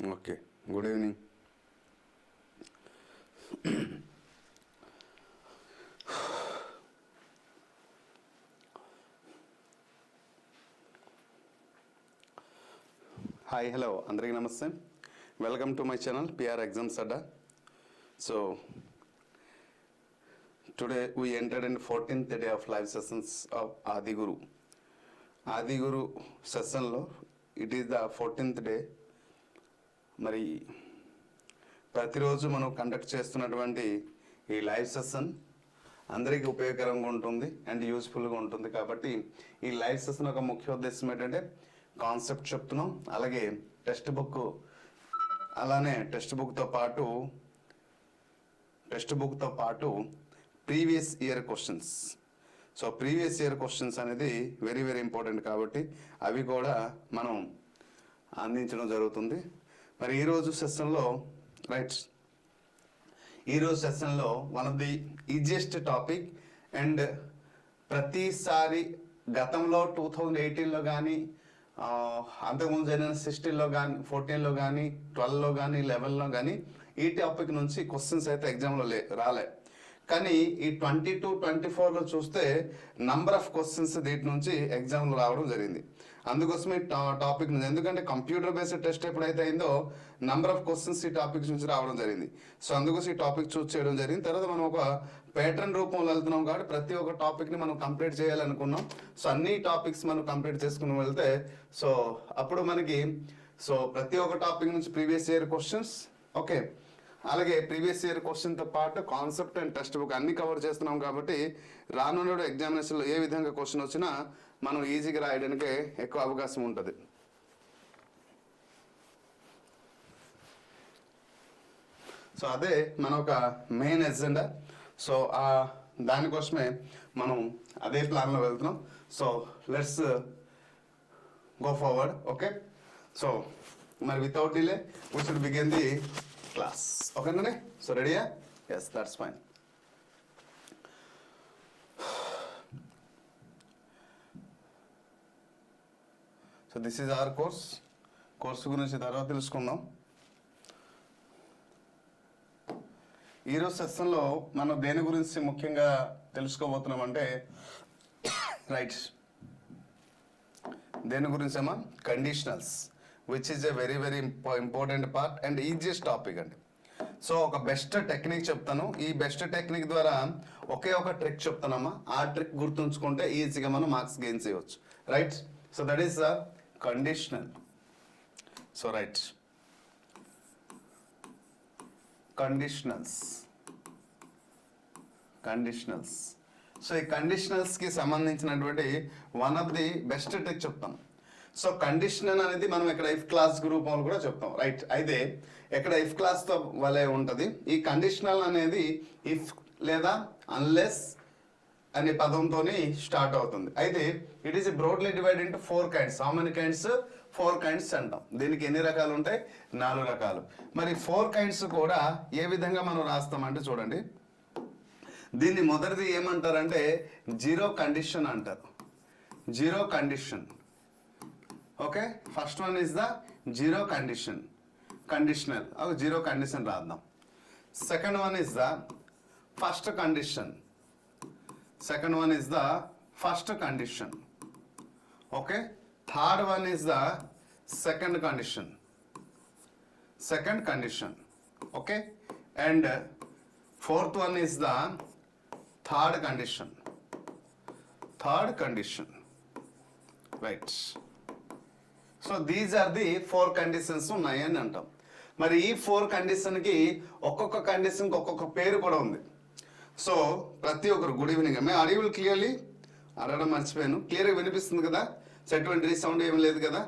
Okay, good evening. Hi, hello, Andrei Namaste. Welcome to my channel, PR Exams Adda. So, today we entered in 14th day of live sessions of Adiguru. Adiguru session lo, it is the 14th day. మరి ప్రతిరోజు మనం conduct చేస్తున్నటువంటి ఈ live session అందరికీ ఉపయోగకరంగా ఉంటుంది and యూస్ఫుల్గా ఉంటుంది. కాబట్టి ఈ లైవ్ సెషన్ ఒక ముఖ్య ఉద్దేశం ఏంటంటే కాన్సెప్ట్ చెప్తున్నాం, అలాగే టెక్స్ట్ బుక్, అలానే టెక్స్ట్ బుక్తో పాటు previous year questions. So previous year questions అనేది వెరీ వెరీ ఇంపార్టెంట్ కాబట్టి అవి కూడా మనం అందించడం జరుగుతుంది. మరి ఈరోజు సెషన్లో one of the easiest topic and ప్రతిసారి గతంలో 2018లో కానీ అంతకుముందు జరిగిన 16లో కానీ 14లో కానీ 12లో కానీ 11లో కానీ ఈ టాపిక్ నుంచి క్వశ్చన్స్ అయితే ఎగ్జామ్లో రాలే. కానీ ఈ 22, 24లో చూస్తే నంబర్ ఆఫ్ క్వశ్చన్స్ దీటి నుంచి ఎగ్జామ్లో రావడం జరిగింది. అందుకోసమే టాపిక్ నుంచి, ఎందుకంటే కంప్యూటర్ బేస్డ్ టెస్ట్ ఎప్పుడైతే అయిందో నంబర్ ఆఫ్ క్వశ్చన్స్ ఈ టాపిక్స్ నుంచి రావడం జరిగింది. సో అందుకోసం ఈ టాపిక్ చూస్ చేయడం జరిగింది. తర్వాత మనం ఒక ప్యాటర్న్ రూపంలో వెళ్తున్నాం కాబట్టి ప్రతి ఒక్క టాపిక్ని మనం కంప్లీట్ చేయాలనుకున్నాం. సో అన్ని టాపిక్స్ మనం కంప్లీట్ చేసుకుని వెళ్తే సో అప్పుడు మనకి ప్రతి ఒక్క టాపిక్ నుంచి ప్రీవియస్ ఇయర్ క్వశ్చన్స్, ఓకే, అలాగే ప్రీవియస్ ఇయర్ క్వశ్చన్తో పాటు కాన్సెప్ట్ అండ్ టెక్స్ట్ బుక్ అన్ని కవర్ చేస్తున్నాం కాబట్టి రానున్న ఎగ్జామినేషన్లో ఏ విధంగా క్వశ్చన్ వచ్చినా మనం ఈజీగా రాయడానికి ఎక్కువ అవకాశం ఉంటుంది. సో అదే మన ఒక మెయిన్ ఎజెండా. సో దానికోసమే మనం అదే ప్లాన్లో వెళ్తున్నాం. So let's go forward. Okay, so మరి without delay we should begin the class. ఓకేనండి, సో రెడీయా? Yes, that's fine. So this is our course గురించి తర్వాత తెలుసుకుందాం. ఈరోజు సెషన్లో మనం దేని గురించి ముఖ్యంగా తెలుసుకోబోతున్నాం అంటే దేని గురించి ఏమో conditionals, which is a very very important part and easiest topic అండి. సో ఒక బెస్ట్ టెక్నిక్ చెప్తాను. ఈ బెస్ట్ టెక్నిక్ ద్వారా ఒకే ఒక ట్రిక్ చెప్తానమ్మా. ఆ ట్రిక్ గుర్తుంచుకుంటే ఈజీగా మనం మార్క్స్ గెయిన్ చేయవచ్చు. Right, so that is conditional. So right, conditionals. So ఈ కండిషనల్స్కి సంబంధించినటువంటి one of the best trick చెప్తాను. సో కండిషనల్ అనేది మనం ఇక్కడ ఇఫ్ క్లాస్ రూపంలో కూడా చెప్తాం. రైట్, అయితే ఇక్కడ ఇఫ్ క్లాస్తో వలే ఉంటుంది. ఈ కండిషనల్ అనేది ఇఫ్ లేదా అన్లెస్ అనే పదంతో స్టార్ట్ అవుతుంది. అయితే it is broadly divide into 4 kinds. How many kinds? 4 kinds అంటాం. దీనికి ఎన్ని రకాలు ఉంటాయి? 4 రకాలు. మరి 4 kinds కూడా ఏ విధంగా మనం రాస్తామంటే చూడండి, దీన్ని మొదటిది ఏమంటారంటే జీరో కండిషన్ అంటారు. Zero condition. Okay, first one is the zero conditional. Zero condition రాద్దాం. Second one is the first condition. Okay, third one is the second condition. Okay, and fourth one is the third condition. Right, so these are the 4 conditions ఉన్నాయని అంటాం. మరి ఈ 4 conditionకి ఒక్కొక్క కండిషన్కి ఒక్కొక్క పేరు కూడా ఉంది. సో ప్రతి ఒక్కరు గుడ్ ఈవినింగ్. మే ఆడియబుల్ క్లియర్లీ? అడగడం మర్చిపోయాను. క్లియర్గా వినిపిస్తుంది కదా? ఎటువంటి రీసౌండ్ ఏం లేదు కదా?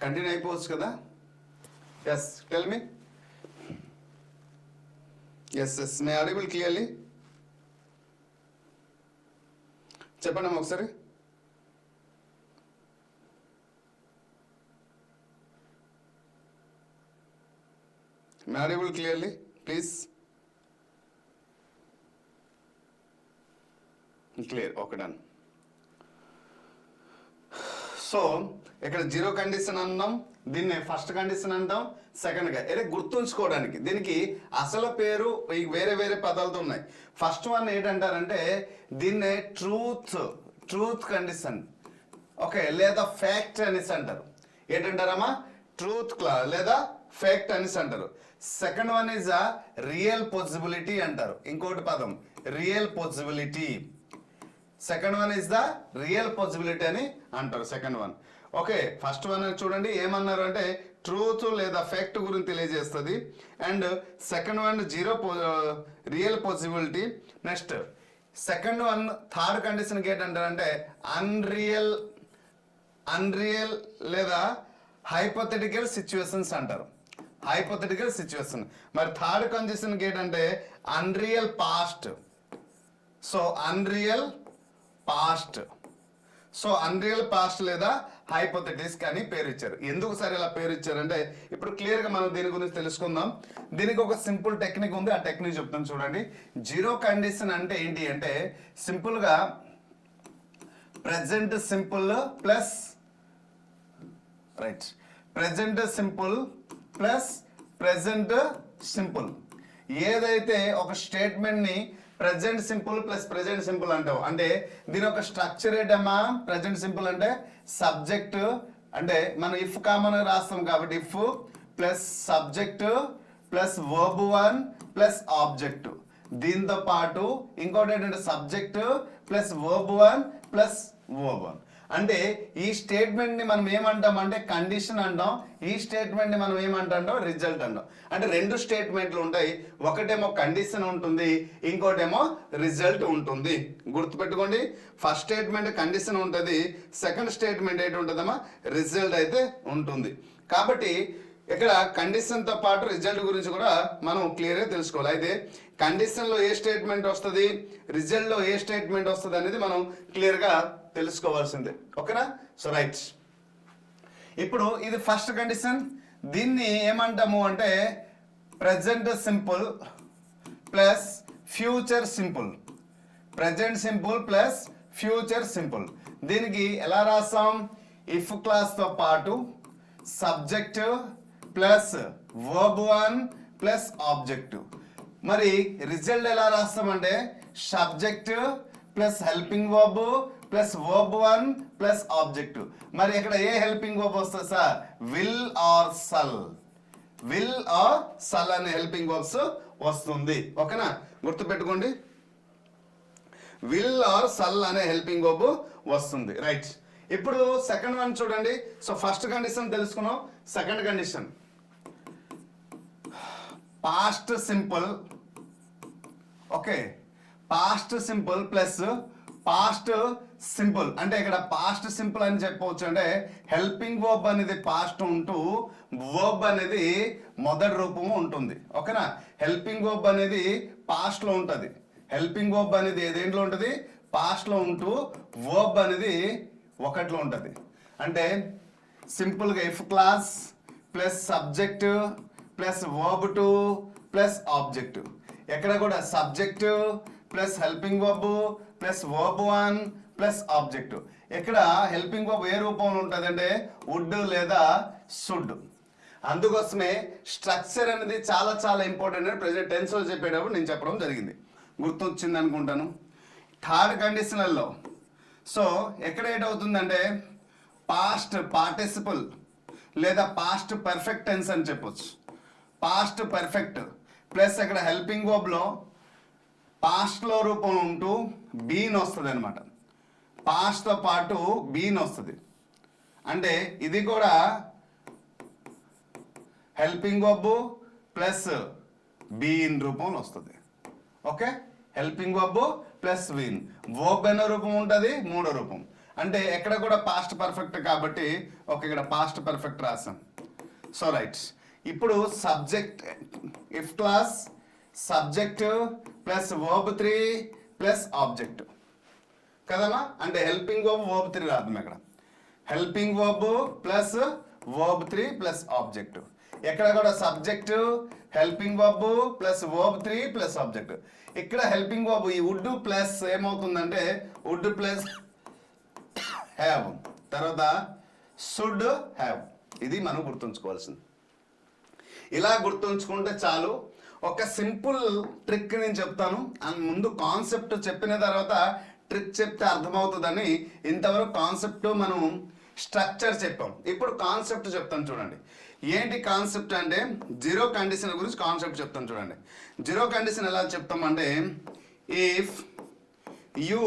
కంటిన్యూ అయిపోవచ్చు కదా? Yes, tell me. Yes, may audible clearly? చెప్పండి అమ్మా ఒకసారి. Audible clearly, please. Clear, okay, done. So ఇక్కడ జీరో కండిషన్ అన్నాం, దీన్ని ఫస్ట్ కండిషన్ అంటాం, సెకండ్గా అదే గుర్తుంచుకోవడానికి. దీనికి అసలు పేరు వేరే వేరే పదాలతో ఉన్నాయి. ఫస్ట్ వన్ ఏంటంటారంటే దీన్నే ట్రూత్ కండిషన్, ఓకే, లేదా ఫ్యాక్ట్ అనేసి అంటారు. ఏంటంటారమ్మా? ట్రూత్ లేదా ఫ్యాక్ట్ అనేసి అంటారు. Second one is a real possibility అంటారు. ఇంకోటి పదం real possibility. Second one is the real possibility అని అంటారు. Second one. Okay, first one చూడండి ఏమన్నారు అంటే ట్రూత్ లేదా ఫ్యాక్ట్ గురించి తెలియజేస్తుంది. And second one real possibility. Next second one third కండిషన్కి ఏంటంటారంటే అన్రియల్ లేదా హైపోథెటికల్ సిచ్యువేషన్స్ అంటారు. Hypothetical situation. మరి థర్డ్ కండిషన్కి ఏంటంటే unreal past. So unreal past లేదా హైపోథెటిక్స్ అని పేరు ఇచ్చారు. ఎందుకు సార్ ఇలా పేరు ఇచ్చారంటే ఇప్పుడు క్లియర్గా మనం దీని గురించి తెలుసుకుందాం. దీనికి ఒక సింపుల్ టెక్నిక్ ఉంది, ఆ టెక్నిక్ చెప్తాను చూడండి. జీరో కండిషన్ అంటే ఏంటి అంటే సింపుల్గా present simple plus present simple. ఏదైతే ఒక స్టేట్మెంట్ని present simple plus present simple అంటావు అంటే దీని ఒక స్ట్రక్చర్ ఏంటమ్మా? ప్రెజెంట్ సింపుల్ అంటే సబ్జెక్ట్ అంటే మనం ఇఫ్ కామన్ రాస్తాం కాబట్టి if plus subject plus verb 1 plus object. దీంతో పాటు ఇంకోటి ఏంటంటే subject plus verb 1 plus verb 1. అంటే ఈ స్టేట్మెంట్ ని మనం ఏమంటాం అంటే కండిషన్ అంటాం, ఈ స్టేట్మెంట్ ని మనం ఏమంటాం రిజల్ట్ అంటాం. అంటే రెండు స్టేట్మెంట్లు ఉంటాయి, ఒకటేమో కండిషన్ ఉంటుంది, ఇంకోటేమో రిజల్ట్ ఉంటుంది. గుర్తుపెట్టుకోండి, ఫస్ట్ స్టేట్మెంట్ కండిషన్ ఉంటుంది, సెకండ్ స్టేట్మెంట్ ఏంటి ఉంటుందమ్మా? రిజల్ట్ అయితే ఉంటుంది. కాబట్టి ఇక్కడ కండిషన్తో పాటు రిజల్ట్ గురించి కూడా మనం క్లియర్గా తెలుసుకోవాలి. అయితే కండిషన్లో ఏ స్టేట్మెంట్ వస్తుంది, రిజల్ట్లో ఏ స్టేట్మెంట్ వస్తుంది అనేది మనం క్లియర్గా తెలుసుకోవాల్సిందే. ఓకేనా? సో రైట్, ఇప్పుడు ఇది ఫస్ట్ కండిషన్. దీన్ని ఏమంటాము అంటే present simple plus future simple. Present simple plus future simple. దీనికి ఎలా రాస్తాం? ఇఫ్ క్లాస్తో పాటు subject plus verb 1 plus object. మరి రిజల్ట్ ఎలా రాస్తామంటే subject plus helping verb plus verb 1 plus object. మరి ఇక్కడ ఏ హెల్పింగ్ వర్బ్ వస్తుంది సార్? విల్ ఆర్ సల్ అనే హెల్పింగ్ వర్బ్స్ వస్తుంది. ఓకేనా? గుర్తుపెట్టుకోండి, విల్ ఆర్ సల్ అనే హెల్పింగ్ వర్బ్ వస్తుంది. రైట్, ఇప్పుడు సెకండ్ వన్ చూడండి. సో ఫస్ట్ కండిషన్ తెలుసుకున్నాం. Second condition past simple. Okay, past simple plus past simple. అంటే ఇక్కడ పాస్ట్ సింపుల్ అని చెప్పవచ్చు అంటే హెల్పింగ్ వర్బ్ అనేది పాస్ట్ ఉంటూ వర్బ్ అనేది మొదటి రూపము ఉంటుంది. ఓకేనా? హెల్పింగ్ వర్బ్ అనేది పాస్ట్ లో ఉంటుంది. హెల్పింగ్ వర్బ్ అనేది దేంట్లో ఉంటుంది? పాస్ట్ లో ఉంటూ వర్బ్ అనేది ఒకటిలో ఉంటుంది. అంటే సింపుల్గా if clause plus subject plus verb 2 plus object. ఎక్కడ కూడా subject plus helping verb plus verb 1 plus object. ఇక్కడ హెల్పింగ్ వర్బ్ ఏ రూపంలో ఉంటుంది అంటే వుడ్ లేదా షుడ్. అందుకోసమే స్ట్రక్చర్ అనేది చాలా చాలా ఇంపార్టెంట్ అని ప్రెజెంట్ టెన్స్లో చెప్పేటప్పుడు నేను చెప్పడం జరిగింది. గుర్తొచ్చింది అనుకుంటాను. థర్డ్ కండిషనల్లో సో ఎక్కడ ఏంటవుతుందంటే పాస్ట్ పార్టిసిపల్ లేదా పాస్ట్ పర్ఫెక్ట్ టెన్స్ అని చెప్పొచ్చు. పాస్ట్ పర్ఫెక్ట్ ప్లస్ ఇక్కడ హెల్పింగ్ వర్బ్లో పాస్ట్లో రూపం ఉంటూ బీన్ వస్తుంది అనమాట. పాస్ట్తో పాటు బీన్ వస్తుంది. అంటే ఇది కూడా హెల్పింగ్ వర్బ్ ప్లస్ బీన్ రూపంలో వస్తుంది. Okay, helping verb plus been. Verb అనే రూపం ఉంటుంది, మూడో రూపం. అంటే ఎక్కడ కూడా పాస్ట్ పర్ఫెక్ట్ కాబట్టి ఓకే, ఇక్కడ పాస్ట్ పర్ఫెక్ట్ రాసాం. సో రైట్, ఇప్పుడు subject if clause subject plus verb 3 plus object కదమ్మా. అంటే హెల్పింగ్ వర్బ్ వర్బ్ 3 రాద్దాం. ఇక్కడ helping verb plus verb 3 plus object. ఎక్కడ కూడా subject helping verb plus verb 3 plus object. ఇక్కడ హెల్పింగ్ వర్బ్ ఈ వుడ్ ప్లస్ ఏమవుతుందంటే వుడ్ ప్లస్ హ్యావ్. తర్వాత షుడ్ హ్యావ్. ఇది మనం గుర్తుంచుకోవాల్సింది. ఇలా గుర్తుంచుకుంటే చాలు. ఒక సింపుల్ ట్రిక్ నేను చెప్తాను, అండ్ ముందు కాన్సెప్ట్ చెప్పిన తర్వాత ట్రిక్ చెప్తే అర్థమవుతుందని ఇంతవరకు కాన్సెప్ట్ మనం స్ట్రక్చర్ చెప్పాం. ఇప్పుడు కాన్సెప్ట్ చెప్తాను చూడండి. ఏంటి కాన్సెప్ట్ అంటే జీరో కండిషన్ గురించి కాన్సెప్ట్ చెప్తాను చూడండి. జీరో కండిషన్ ఎలా చెప్తామంటే if you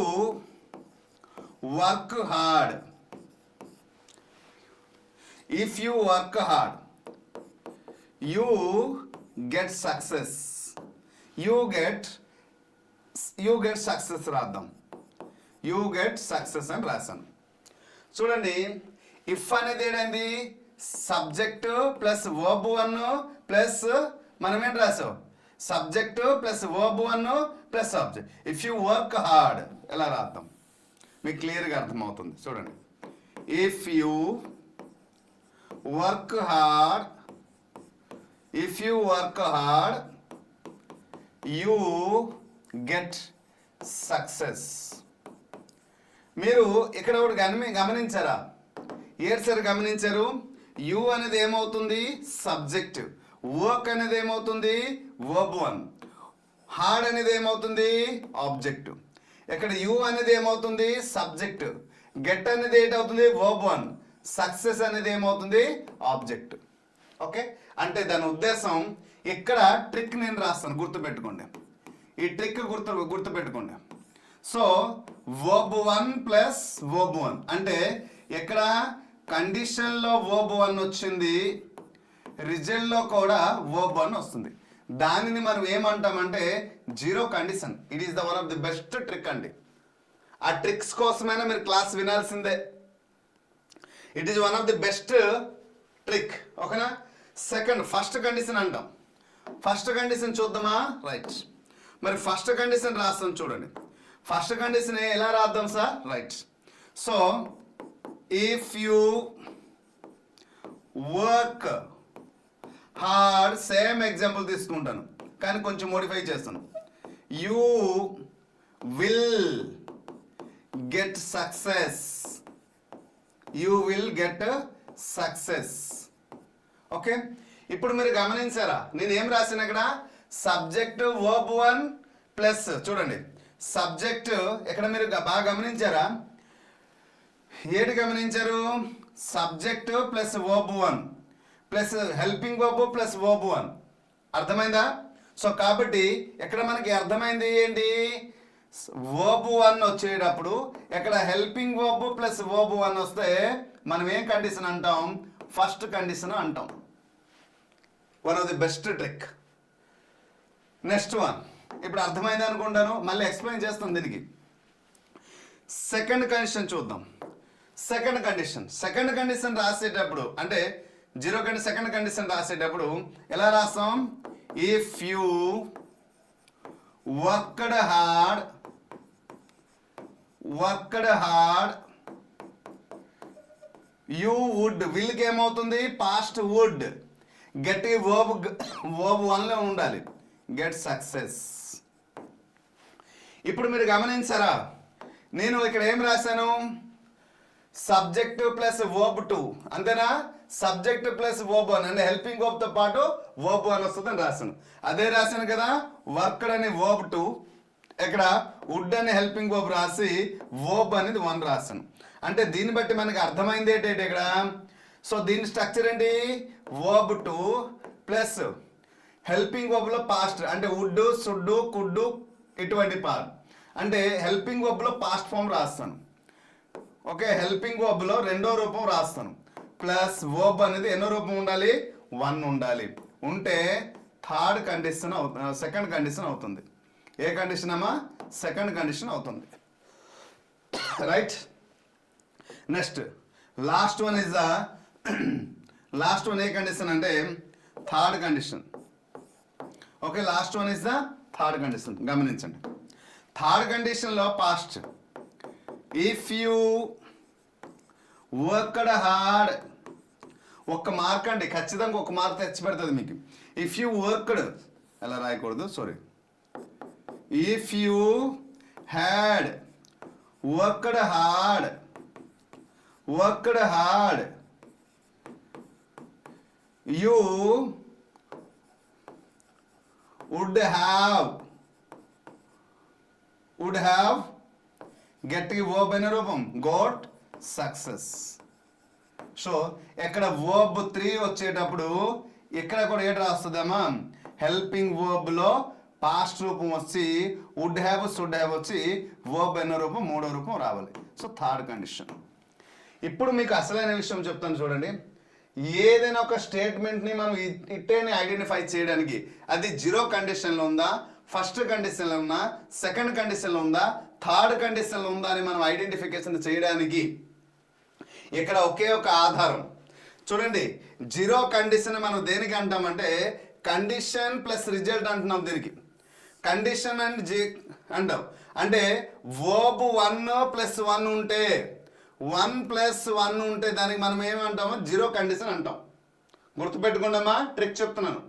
work hard, if you work hard you get success, you get success రాద్దాం. యూ గెట్ సక్సెస్ అని రాశాను చూడండి. ఇఫ్ అనేది ఏంటండి సబ్జెక్ట్ ప్లస్ వర్బ్ 1 ప్లస్ మనం ఏంటి రాసాం subject plus verb 1 plus subject. If you work hard ఎలా రాద్దాం మీకు క్లియర్గా అర్థమవుతుంది చూడండి. If you work hard, if you work hard you get success. మీరు ఇక్కడ ఒకటి గమనించారా? ఏడు సార్ గమనించారు. యు అనేది ఏమవుతుంది సబ్జెక్ట్, వర్క్ అనేది ఏమవుతుంది వర్బ్ 1, హార్డ్ అనేది ఏమవుతుంది ఆబ్జెక్ట్. ఇక్కడ యు అనేది ఏమవుతుంది సబ్జెక్ట్, గెట్ అనేది ఏంటవుతుంది వర్బ్ 1, సక్సెస్ అనేది ఏమవుతుంది ఆబ్జెక్ట్. ఓకే, అంటే దాని ఉద్దేశం ఇక్కడ ట్రిక్ నేను రాస్తాను, గుర్తుపెట్టుకోండి. ఈ ట్రిక్ గుర్తుపెట్టుకోండి. సో వర్బ్ 1 ప్లస్ వర్బ్ 1 అంటే ఇక్కడ కండిషన్లో వర్బ్ 1 వచ్చింది, రిజల్ట్లో కూడా వర్బ్ 1 వస్తుంది. దానిని మనం ఏమంటామంటే zero condition. It is the one of the best trick అండి. ఆ ట్రిక్స్ కోసమైనా మీరు క్లాస్ వినాల్సిందే. It is one of the best trick. ఓకేనా? ఫస్ట్ కండిషన్ అంటాం. ఫస్ట్ కండిషన్ చూద్దామా? రైట్, మరి ఫస్ట్ కండిషన్ రాస్తాం చూడండి. ఫస్ట్ కండిషన్ ఎలా రాద్దాం sir? Right, so if you work hard, same example తీసుకుంటాను కానీ కొంచెం మోడిఫై చేస్తాను. You will get success, you will get success. Okay, ఇప్పుడు మీరు గమనించారా నేను ఏం రాశాను ఇక్కడ? సబ్జెక్ట్ వర్బ్ 1 ప్లస్ చూడండి సబ్జెక్ట్. ఇక్కడ మీరు బాగా గమనించారా? ఏటి గమనించారు? Subject plus verb 1 plus helping verb plus verb 1. అర్థమైందా? సో కాబట్టి ఇక్కడ మనకి అర్థమైంది ఏంటి? వర్బ్ 1 వచ్చేటప్పుడు ఇక్కడ హెల్పింగ్ వర్బ్ ప్లస్ వర్బ్ 1 వస్తే మనం ఏం కండిషన్ అంటాం? ఫస్ట్ కండిషన్ అంటాం. One of the best trick. Next one, ఇప్పుడు అర్థమైంది అనుకుంటాను, మళ్ళీ ఎక్స్ప్లెయిన్ చేస్తాం దీనికి. సెకండ్ కండిషన్ చూద్దాం. సెకండ్ కండిషన్ రాసేటప్పుడు అంటే జీరో కండిషన్ సెకండ్ కండిషన్ రాసేటప్పుడు ఎలా రాస్తాం? If you worked hard you would, విల్కి ఏమవుతుంది పాస్ట్ వుడ్, గెట్ వర్బ్ 1లో ఉండాలి, గెట్ సక్సెస్. ఇప్పుడు మీరు గమనించారా? నేను ఇక్కడ ఏం రాశాను? సబ్జెక్ట్ ప్లస్ వర్బ్ 2 అంతేనా? సబ్జెక్ట్ ప్లస్ వర్బ్ 1 అంటే హెల్పింగ్ వర్బ్ తో పాటు వర్బ్ 1 వస్తుందని రాశాను. అదే రాశాను కదా, వర్క్డ్ అనే వర్బ్ 2, ఇక్కడ వుడ్ అనే హెల్పింగ్ వర్బ్ రాసి వర్బ్ అనేది 1 రాశాను. అంటే దీన్ని బట్టి మనకి అర్థమైంది ఏంటంటే ఇక్కడ, సో దీని స్ట్రక్చర్ ఏంటి? వర్బ్ 2 ప్లస్ హెల్పింగ్ వర్బ్లో పాస్ట్ అంటే వుడ్, సుడ్, కుడ్ ఇటువంటి పార్ట్ అంటే హెల్పింగ్ వర్బ్లో పాస్ట్ ఫామ్ రాస్తాను. ఓకే, హెల్పింగ్ వర్బ్లో రెండో రూపం రాస్తాను. ప్లస్ వర్బ్ అనేది ఎన్నో రూపం ఉండాలి? 1 ఉండాలి. ఉంటే థర్డ్ కండిషన్ సెకండ్ కండిషన్ అవుతుంది. ఏ కండిషన్ అమ్మా? సెకండ్ కండిషన్ అవుతుంది. Right, next last one is the last one. ఏ కండిషన్ అంటే third condition. Okay, last one is the third condition. గమనించండి, థర్డ్ కండిషన్లో past. If you worked hard, ఒక్క mark అండి, ఖచ్చితంగా ఒక మార్క్ తెచ్చి పెడుతుంది మీకు. ఇఫ్ యూ వర్క్డ్ ఎలా రాయకూడదు, sorry. If you had worked hard, worked hard, you would have గట్టికి verb అనే రూపం got success. సో ఇక్కడ verb 3 వచ్చేటప్పుడు ఇక్కడ కూడా ఏంటి రాస్తుందమ్మా, హెల్పింగ్ verb లో పాస్ట్ రూపం వచ్చి వుడ్ హ్యావ్ షుడ్ హ్యావ్ వచ్చి verb అనే రూపం మూడో రూపం రావాలి. So third condition. ఇప్పుడు మీకు అసలైన విషయం చెప్తాను చూడండి. ఏదైనా ఒక స్టేట్మెంట్ని మనం ఇట్టేని ఐడెంటిఫై చేయడానికి అది జీరో కండిషన్లో ఉందా, ఫస్ట్ కండిషన్లో ఉందా, సెకండ్ కండిషన్లో ఉందా, థర్డ్ కండిషన్లో ఉందా అని మనం ఐడెంటిఫికేషన్ చేయడానికి ఇక్కడ ఒకే ఒక ఆధారం. చూడండి, జీరో కండిషన్ మనం దేనికి అంటామంటే కండిషన్ ప్లస్ రిజల్ట్ అంటున్నాం. దీనికి కండిషన్ అండ్ అంటాం. అంటే వర్బ్ 1+1 ఉంటే 1+1 ఉంటే దానికి మనం ఏమంటామో జీరో కండిషన్ అంటాం. గుర్తుపెట్టుకోండమ్మా, ట్రిక్ చెప్తున్నాను.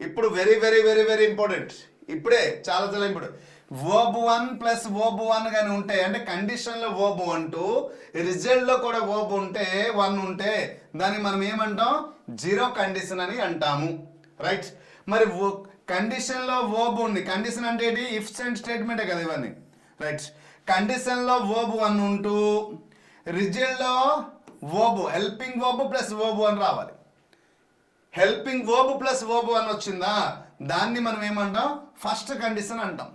ఇప్పుడు very very very very important. ఇప్పుడే చాలా చాలా ఇంపార్టెంట్. verb 1 + verb 1 కానీ ఉంటే అంటే కండిషన్లో verb 1 రిజల్ట్లో కూడా verb ఉంటే 1 ఉంటే దానికి మనం ఏమంటాం, జీరో కండిషన్ అని అంటాము. రైట్. మరి కండిషన్లో verb ఉంది. కండిషన్ అంటే ఏంటి, ఇఫ్ అండ్ స్టేట్మెంటే కదా ఇవన్నీ. రైట్. కండిషన్లో verb 1 ఉంటూ రిజల్ట్లో verb హెల్పింగ్ verb + verb 1 రావాలి. హెల్పింగ్ verb + verb 1 వచ్చిందా దాన్ని మనం ఏమంటాం, ఫస్ట్ కండిషన్ అంటాం.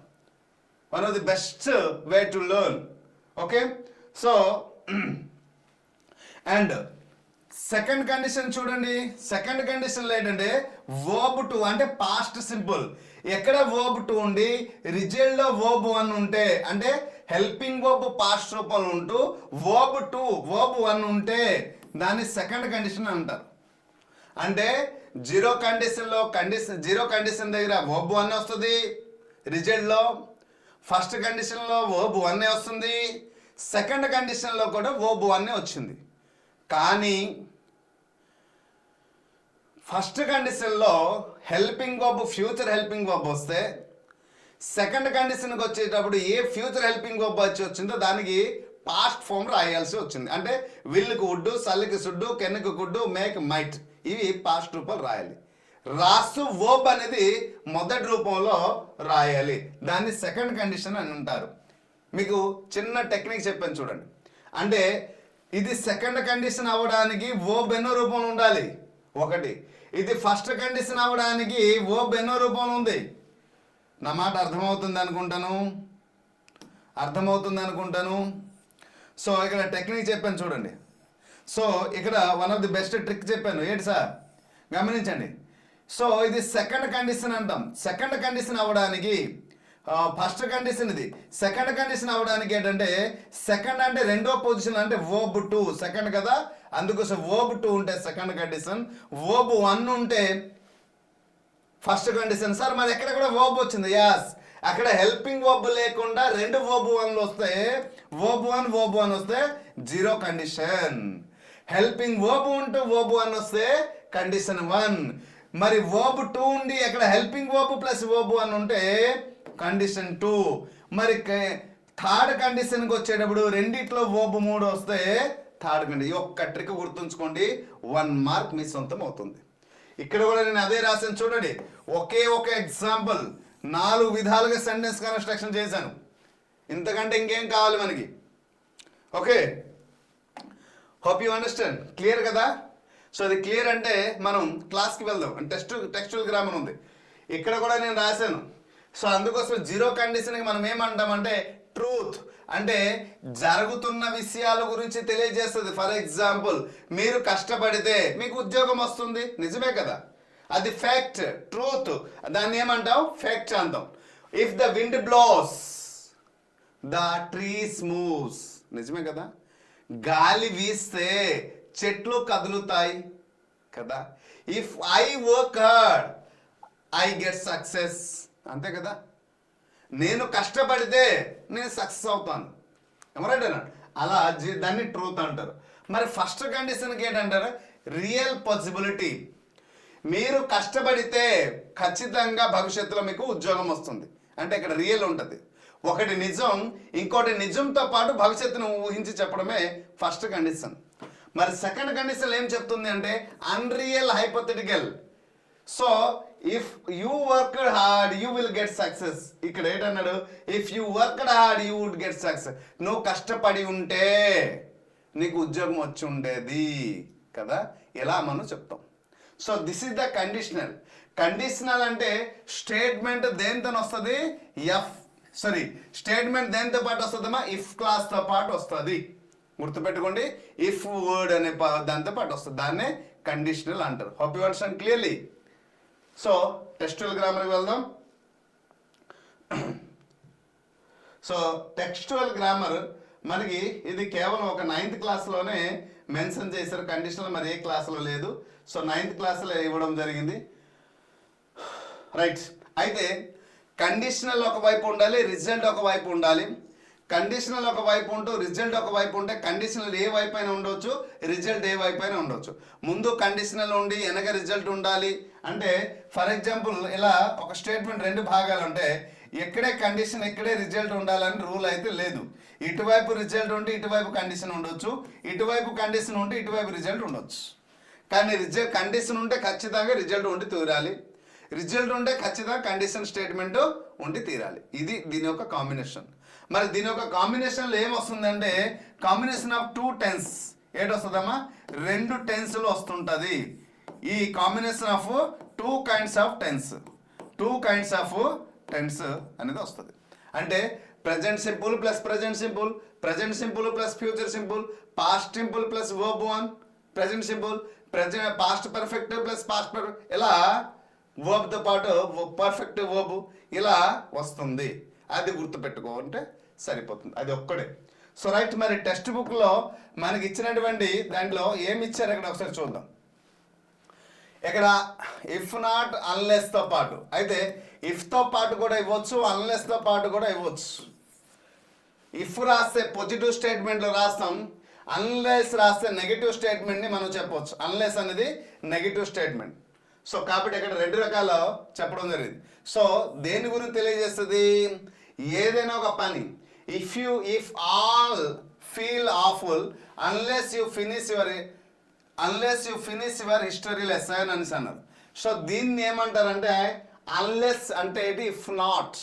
One of the best way to learn. Okay. So and second condition చూడండి. సెకండ్ కండిషన్లో ఏంటంటే verb 2 అంటే పాస్ట్ సింపుల్. ఎక్కడ verb 2 ఉండి రిజల్ట్లో verb 1 ఉంటే అంటే హెల్పింగ్ verb పాస్ట్ రూపంలో ఉంటూ verb 2 verb 1 ఉంటే దాన్ని సెకండ్ కండిషన్ అంటారు. అంటే జీరో కండిషన్ దగ్గర verb 1 వస్తుంది రిజల్ట్లో, ఫస్ట్ కండిషన్లో verb 1 వస్తుంది, సెకండ్ కండిషన్లో కూడా verb 1 వచ్చింది. కానీ ఫస్ట్ కండిషన్లో helping verb future helping verb వస్తే సెకండ్ కండిషన్కి వచ్చేటప్పుడు ఏ ఫ్యూచర్ హెల్పింగ్ verb వచ్చి వచ్చిందో దానికి పాస్ట్ ఫామ్ రాయాల్సి వచ్చింది. అంటే విల్కి వుడ్, సల్లికి సుడ్డు, కెన్కి కుడ్డు, మేక్ మైట్ ఇవి పాస్ట్ రూపాలు రాయాలి. రాసు verb అనేది మొదటి రూపంలో రాయాలి. దాన్ని సెకండ్ కండిషన్ అని అంటారు. మీకు చిన్న టెక్నిక్ చెప్పాను చూడండి. అంటే ఇది సెకండ్ కండిషన్ అవ్వడానికి verb ఎన్నో రూపంలో ఉండాలి, ఒకటి. ఇది ఫస్ట్ కండిషన్ అవ్వడానికి verb ఎన్నో రూపంలో ఉంది. నా మాట అర్థమవుతుంది అనుకుంటాను. సో ఇక్కడ టెక్నిక్ చెప్పాను చూడండి. సో ఇక్కడ one of the best trick చెప్పాను. ఏంటి సార్ గమనించండి. సో ఇది సెకండ్ కండిషన్ అంటాం. సెకండ్ కండిషన్ అవ్వడానికి ఫస్ట్ కండిషన్ ఇది. సెకండ్ కండిషన్ అవ్వడానికి ఏంటంటే సెకండ్ అంటే రెండో పొజిషన్ అంటే verb 2 సెకండ్ కదా, అందుకోసం verb 2 ఉంటే సెకండ్ కండిషన్, verb 1 ఉంటే ఫస్ట్ కండిషన్. సార్ మరి ఎక్కడ కూడా verb వచ్చింది. యాస్, అక్కడ హెల్పింగ్ verb లేకుండా రెండు verb 1 వస్తే verb 1 వస్తే జీరో కండిషన్. హెల్పింగ్ verb ఉంటూ verb 1 వస్తే కండిషన్ 1. మరి verb 2 ఉండి అక్కడ హెల్పింగ్ verb + verb 1 ఉంటే కండిషన్ 2. మరి థర్డ్ కండిషన్కి వచ్చేటప్పుడు రెండిట్లో verb 3 వస్తే థర్డ్ కండిషన్. ఒక్క ట్రిక్ గుర్తుంచుకోండి, 1 మార్క్ మీ సొంతం అవుతుంది. ఇక్కడ కూడా నేను అదే రాశాను చూడండి. ఒకే ఒక ఎగ్జాంపుల్ 4 విధాలుగా సెంటెన్స్ కన్స్ట్రక్షన్ చేశాను. ఇంతకంటే ఇంకేం కావాలి మనకి. Okay, hope you understand. Clear కదా. సో అది క్లియర్ అంటే మనం క్లాస్కి వెళ్దాం. టెక్స్చువల్ గ్రామర్ ఉంది ఇక్కడ కూడా నేను రాశాను. సో అందుకోసం జీరో కండిషన్కి మనం ఏమంటామంటే ట్రూత్, అంటే జరుగుతున్న విషయాల గురించి తెలియజేస్తుంది. ఫర్ ఎగ్జాంపుల్, మీరు కష్టపడితే మీకు ఉద్యోగం వస్తుంది, నిజమే కదా, అది ఫ్యాక్ట్, ట్రూత్. దాన్ని ఏమంటాం, ఫ్యాక్ట్ అంటాం. If the wind blows the trees moves, నిజమే కదా, గాలి వీస్తే చెట్లు కదులుతాయి కదా. If I work hard I get success, అంతే కదా. నేను కష్టపడితే నేను సక్సెస్ అవుతాను, ఎవరైతే అలా దాన్ని ట్రూత్ అంటారు. మరి ఫస్ట్ కండిషన్కి ఏంటంటారు, రియల్ పాసిబిలిటీ. మీరు కష్టపడితే ఖచ్చితంగా భవిష్యత్తులో మీకు ఉద్యోగం వస్తుంది, అంటే ఇక్కడ రియల్ ఉంటుంది. ఒకటి నిజం, ఇంకోటి నిజంతో పాటు భవిష్యత్తును ఊహించి చెప్పడమే ఫస్ట్ కండిషన్. మరి సెకండ్ కండిషన్ ఏం చెప్తుంది అంటే unreal hypothetical. So if you worked hard you will get success. ఇక్కడ ఏంటన్నాడు, if you worked hard you would get success. నువ్వు కష్టపడి ఉంటే నీకు ఉద్యోగం వచ్చి ఉండేది కదా, ఇలా మనం చెప్తాం. So this is the conditional. Conditional అంటే స్టేట్మెంట్ దేనితో వస్తుంది, స్టేట్మెంట్ దేనితో పాటు వస్తుందమ్మా, ఇఫ్ క్లాస్తో పాటు వస్తుంది. గుర్తుపెట్టుకోండి, ఇఫ్ వర్డ్ అనే దాంతో పాటు వస్తుంది, దాన్నే కండిషనల్ అంటారు. Hope you understand clearly. So textual గ్రామర్కి వెళ్దాం. సో టెక్స్చువల్ గ్రామర్ మనకి ఇది కేవలం ఒక 9th క్లాస్లోనే మెన్షన్ చేశారు. కండిషనల్ మరి ఏ క్లాసులో లేదు. సో 9th క్లాస్లో ఇవ్వడం జరిగింది. రైట్. అయితే కండిషనల్ ఒకవైపు ఉండాలి, రిజల్ట్ ఒకవైపు ఉండాలి. కండిషనల్ ఒకవైపు ఉంటూ రిజల్ట్ ఒకవైపు ఉంటే కండిషనల్ ఏ వైపు అయినా ఉండొచ్చు, రిజల్ట్ ఏ వైపు అయినా ఉండొచ్చు. ముందు కండిషనల్ ఉండి వెనక రిజల్ట్ ఉండాలి అంటే ఫర్ ఎగ్జాంపుల్ ఇలా ఒక స్టేట్మెంట్ 2 భాగాలు ఉంటే ఎక్కడే కండిషన్ ఎక్కడే రిజల్ట్ ఉండాలని రూల్ అయితే లేదు. ఇటువైపు రిజల్ట్ ఉంటే ఇటువైపు కండిషన్ ఉండొచ్చు, ఇటువైపు కండిషన్ ఉంటే ఇటువైపు రిజల్ట్ ఉండొచ్చు. కానీ కండిషన్ ఉంటే ఖచ్చితంగా రిజల్ట్ ఉండి తీరాలి, రిజల్ట్ ఉంటే ఖచ్చితంగా కండిషన్ స్టేట్మెంట్ ఉండి తీరాలి. ఇది దీని యొక్క కాంబినేషన్. మరి దీని యొక్క కాంబినేషన్లో ఏమొస్తుందంటే కాంబినేషన్ ఆఫ్ 2 టెన్స్. ఏంటొస్తుందమ్మా, 2 టెన్స్లు వస్తుంటుంది. ఈ combination of 2 kinds of tense, 2 kinds of tense అనేది వస్తుంది. అంటే present simple plus present simple, present simple plus future simple, past simple plus verb 1 present simple, past perfect plus past perfect, ఇలా వర్బ్తో పాటు perfect verb ఇలా వస్తుంది. అది గుర్తుపెట్టుకుంటే సరిపోతుంది, అది ఒక్కడే. So right. మరి టెక్స్ట్ బుక్లో మనకి ఇచ్చినటువంటి దాంట్లో ఏమి ఇచ్చారు ఇక్కడ ఒకసారి చూద్దాం. ఇక్కడ ఇఫ్ నాట్ అన్లెస్తో పాటు, అయితే ఇఫ్తో పాటు కూడా ఇవ్వచ్చు, అన్లెస్తో పాటు కూడా ఇవ్వచ్చు. ఇఫ్ రాస్తే పాజిటివ్ స్టేట్మెంట్లో రాస్తాం, అన్లెస్ రాస్తే నెగిటివ్ స్టేట్మెంట్ని మనం చెప్పవచ్చు. అన్లెస్ అనేది నెగిటివ్ స్టేట్మెంట్. సో కాబట్టి ఇక్కడ 2 రకాలు చెప్పడం జరిగింది. సో దేని గురించి తెలియజేస్తుంది, ఏదైనా ఒక పని if all feel awful unless you finish your history lesson అని అన్నారు. సో దీన్ని ఏమంటారంటే అన్లెస్ అంటే ఇది ఇఫ్ నాట్,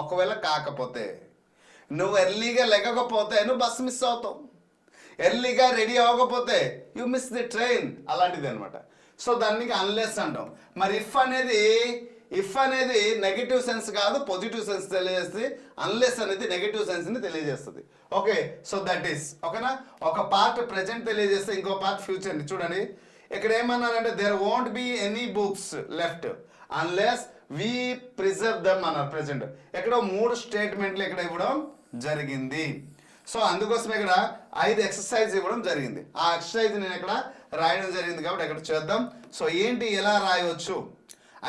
ఒకవేళ కాకపోతే, నువ్వు ఎర్లీగా లెగకపోతే నువ్వు బస్ మిస్ అవుతావు, ఎర్లీగా రెడీ అవ్వకపోతే యు మిస్ ది ట్రైన్, అలాంటిది అనమాట. సో దానికి అన్లెస్ అంటాం. మరి ఇఫ్ అనేది నెగిటివ్ సెన్స్ కాదు, పాజిటివ్ సెన్స్ తెలియజేస్తుంది. అన్లెస్ అనేది నెగిటివ్ సెన్స్ని తెలియజేస్తుంది. ఓకే. సో దట్ ఈస్ ఓకేనా. ఒక పార్ట్ ప్రెజెంట్ తెలియజేస్తే ఇంకో పార్ట్ ఫ్యూచర్ని. చూడండి ఇక్కడ ఏమన్నారంటే there won't be any books left unless we preserve them అన్నారు. ప్రెజెంట్ ఇక్కడ 3 స్టేట్మెంట్లు ఇక్కడ ఇవ్వడం జరిగింది. సో అందుకోసం ఇక్కడ 5 ఎక్సర్సైజ్ ఇవ్వడం జరిగింది. ఆ ఎక్సర్సైజ్ నేను ఇక్కడ రాయడం జరిగింది కాబట్టి ఇక్కడ చేద్దాం. సో ఏంటి, ఎలా రాయవచ్చు.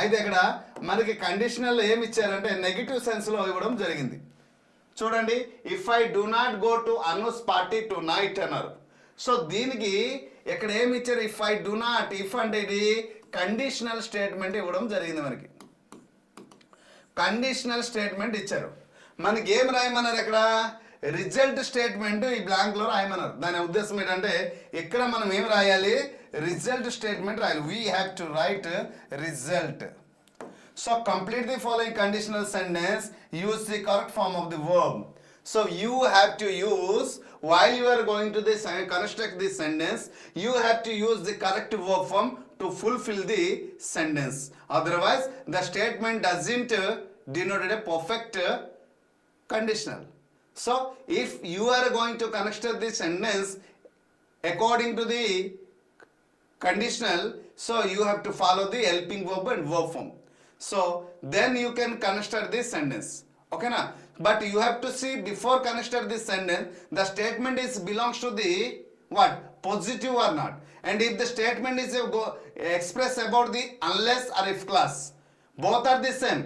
అయితే ఇక్కడ మనకి కండిషనల్ ఏమి ఇచ్చారంటే నెగిటివ్ సెన్స్లో ఇవ్వడం జరిగింది. చూడండి, if I do not go to Anu's party tonight అన్నారు. సో దీనికి ఇక్కడ ఏమి ఇచ్చారు, if I do not, if అంటే ఇది కండిషనల్ స్టేట్మెంట్ ఇవ్వడం జరిగింది. మనకి కండిషనల్ స్టేట్మెంట్ ఇచ్చారు. మనకి ఏం రాయమన్నారు, ఇక్కడ రిజల్ట్ స్టేట్మెంట్ ఈ బ్లాంక్లో రాయమన్నారు. దాని ఉద్దేశం ఏంటంటే ఇక్కడ మనం ఏం రాయాలి, రిజల్ట్ స్టేట్మెంట్ రాయాలి. We have to write result. So complete the following conditional sentence, use the correct form of the verb. So you have to use, while you are going to this construct this sentence, you have to use the correct verb form to fulfill the sentence. Otherwise the statement doesn't denote a perfect conditional. So if you are going to construct this sentence according to the conditional, so you have to follow the helping verb and verb form. So then you can construct this sentence. Okay na? But you have to see before construct this sentence, the statement is belongs to the what, positive or not. And if the statement is express about the unless or if clause, both are the same.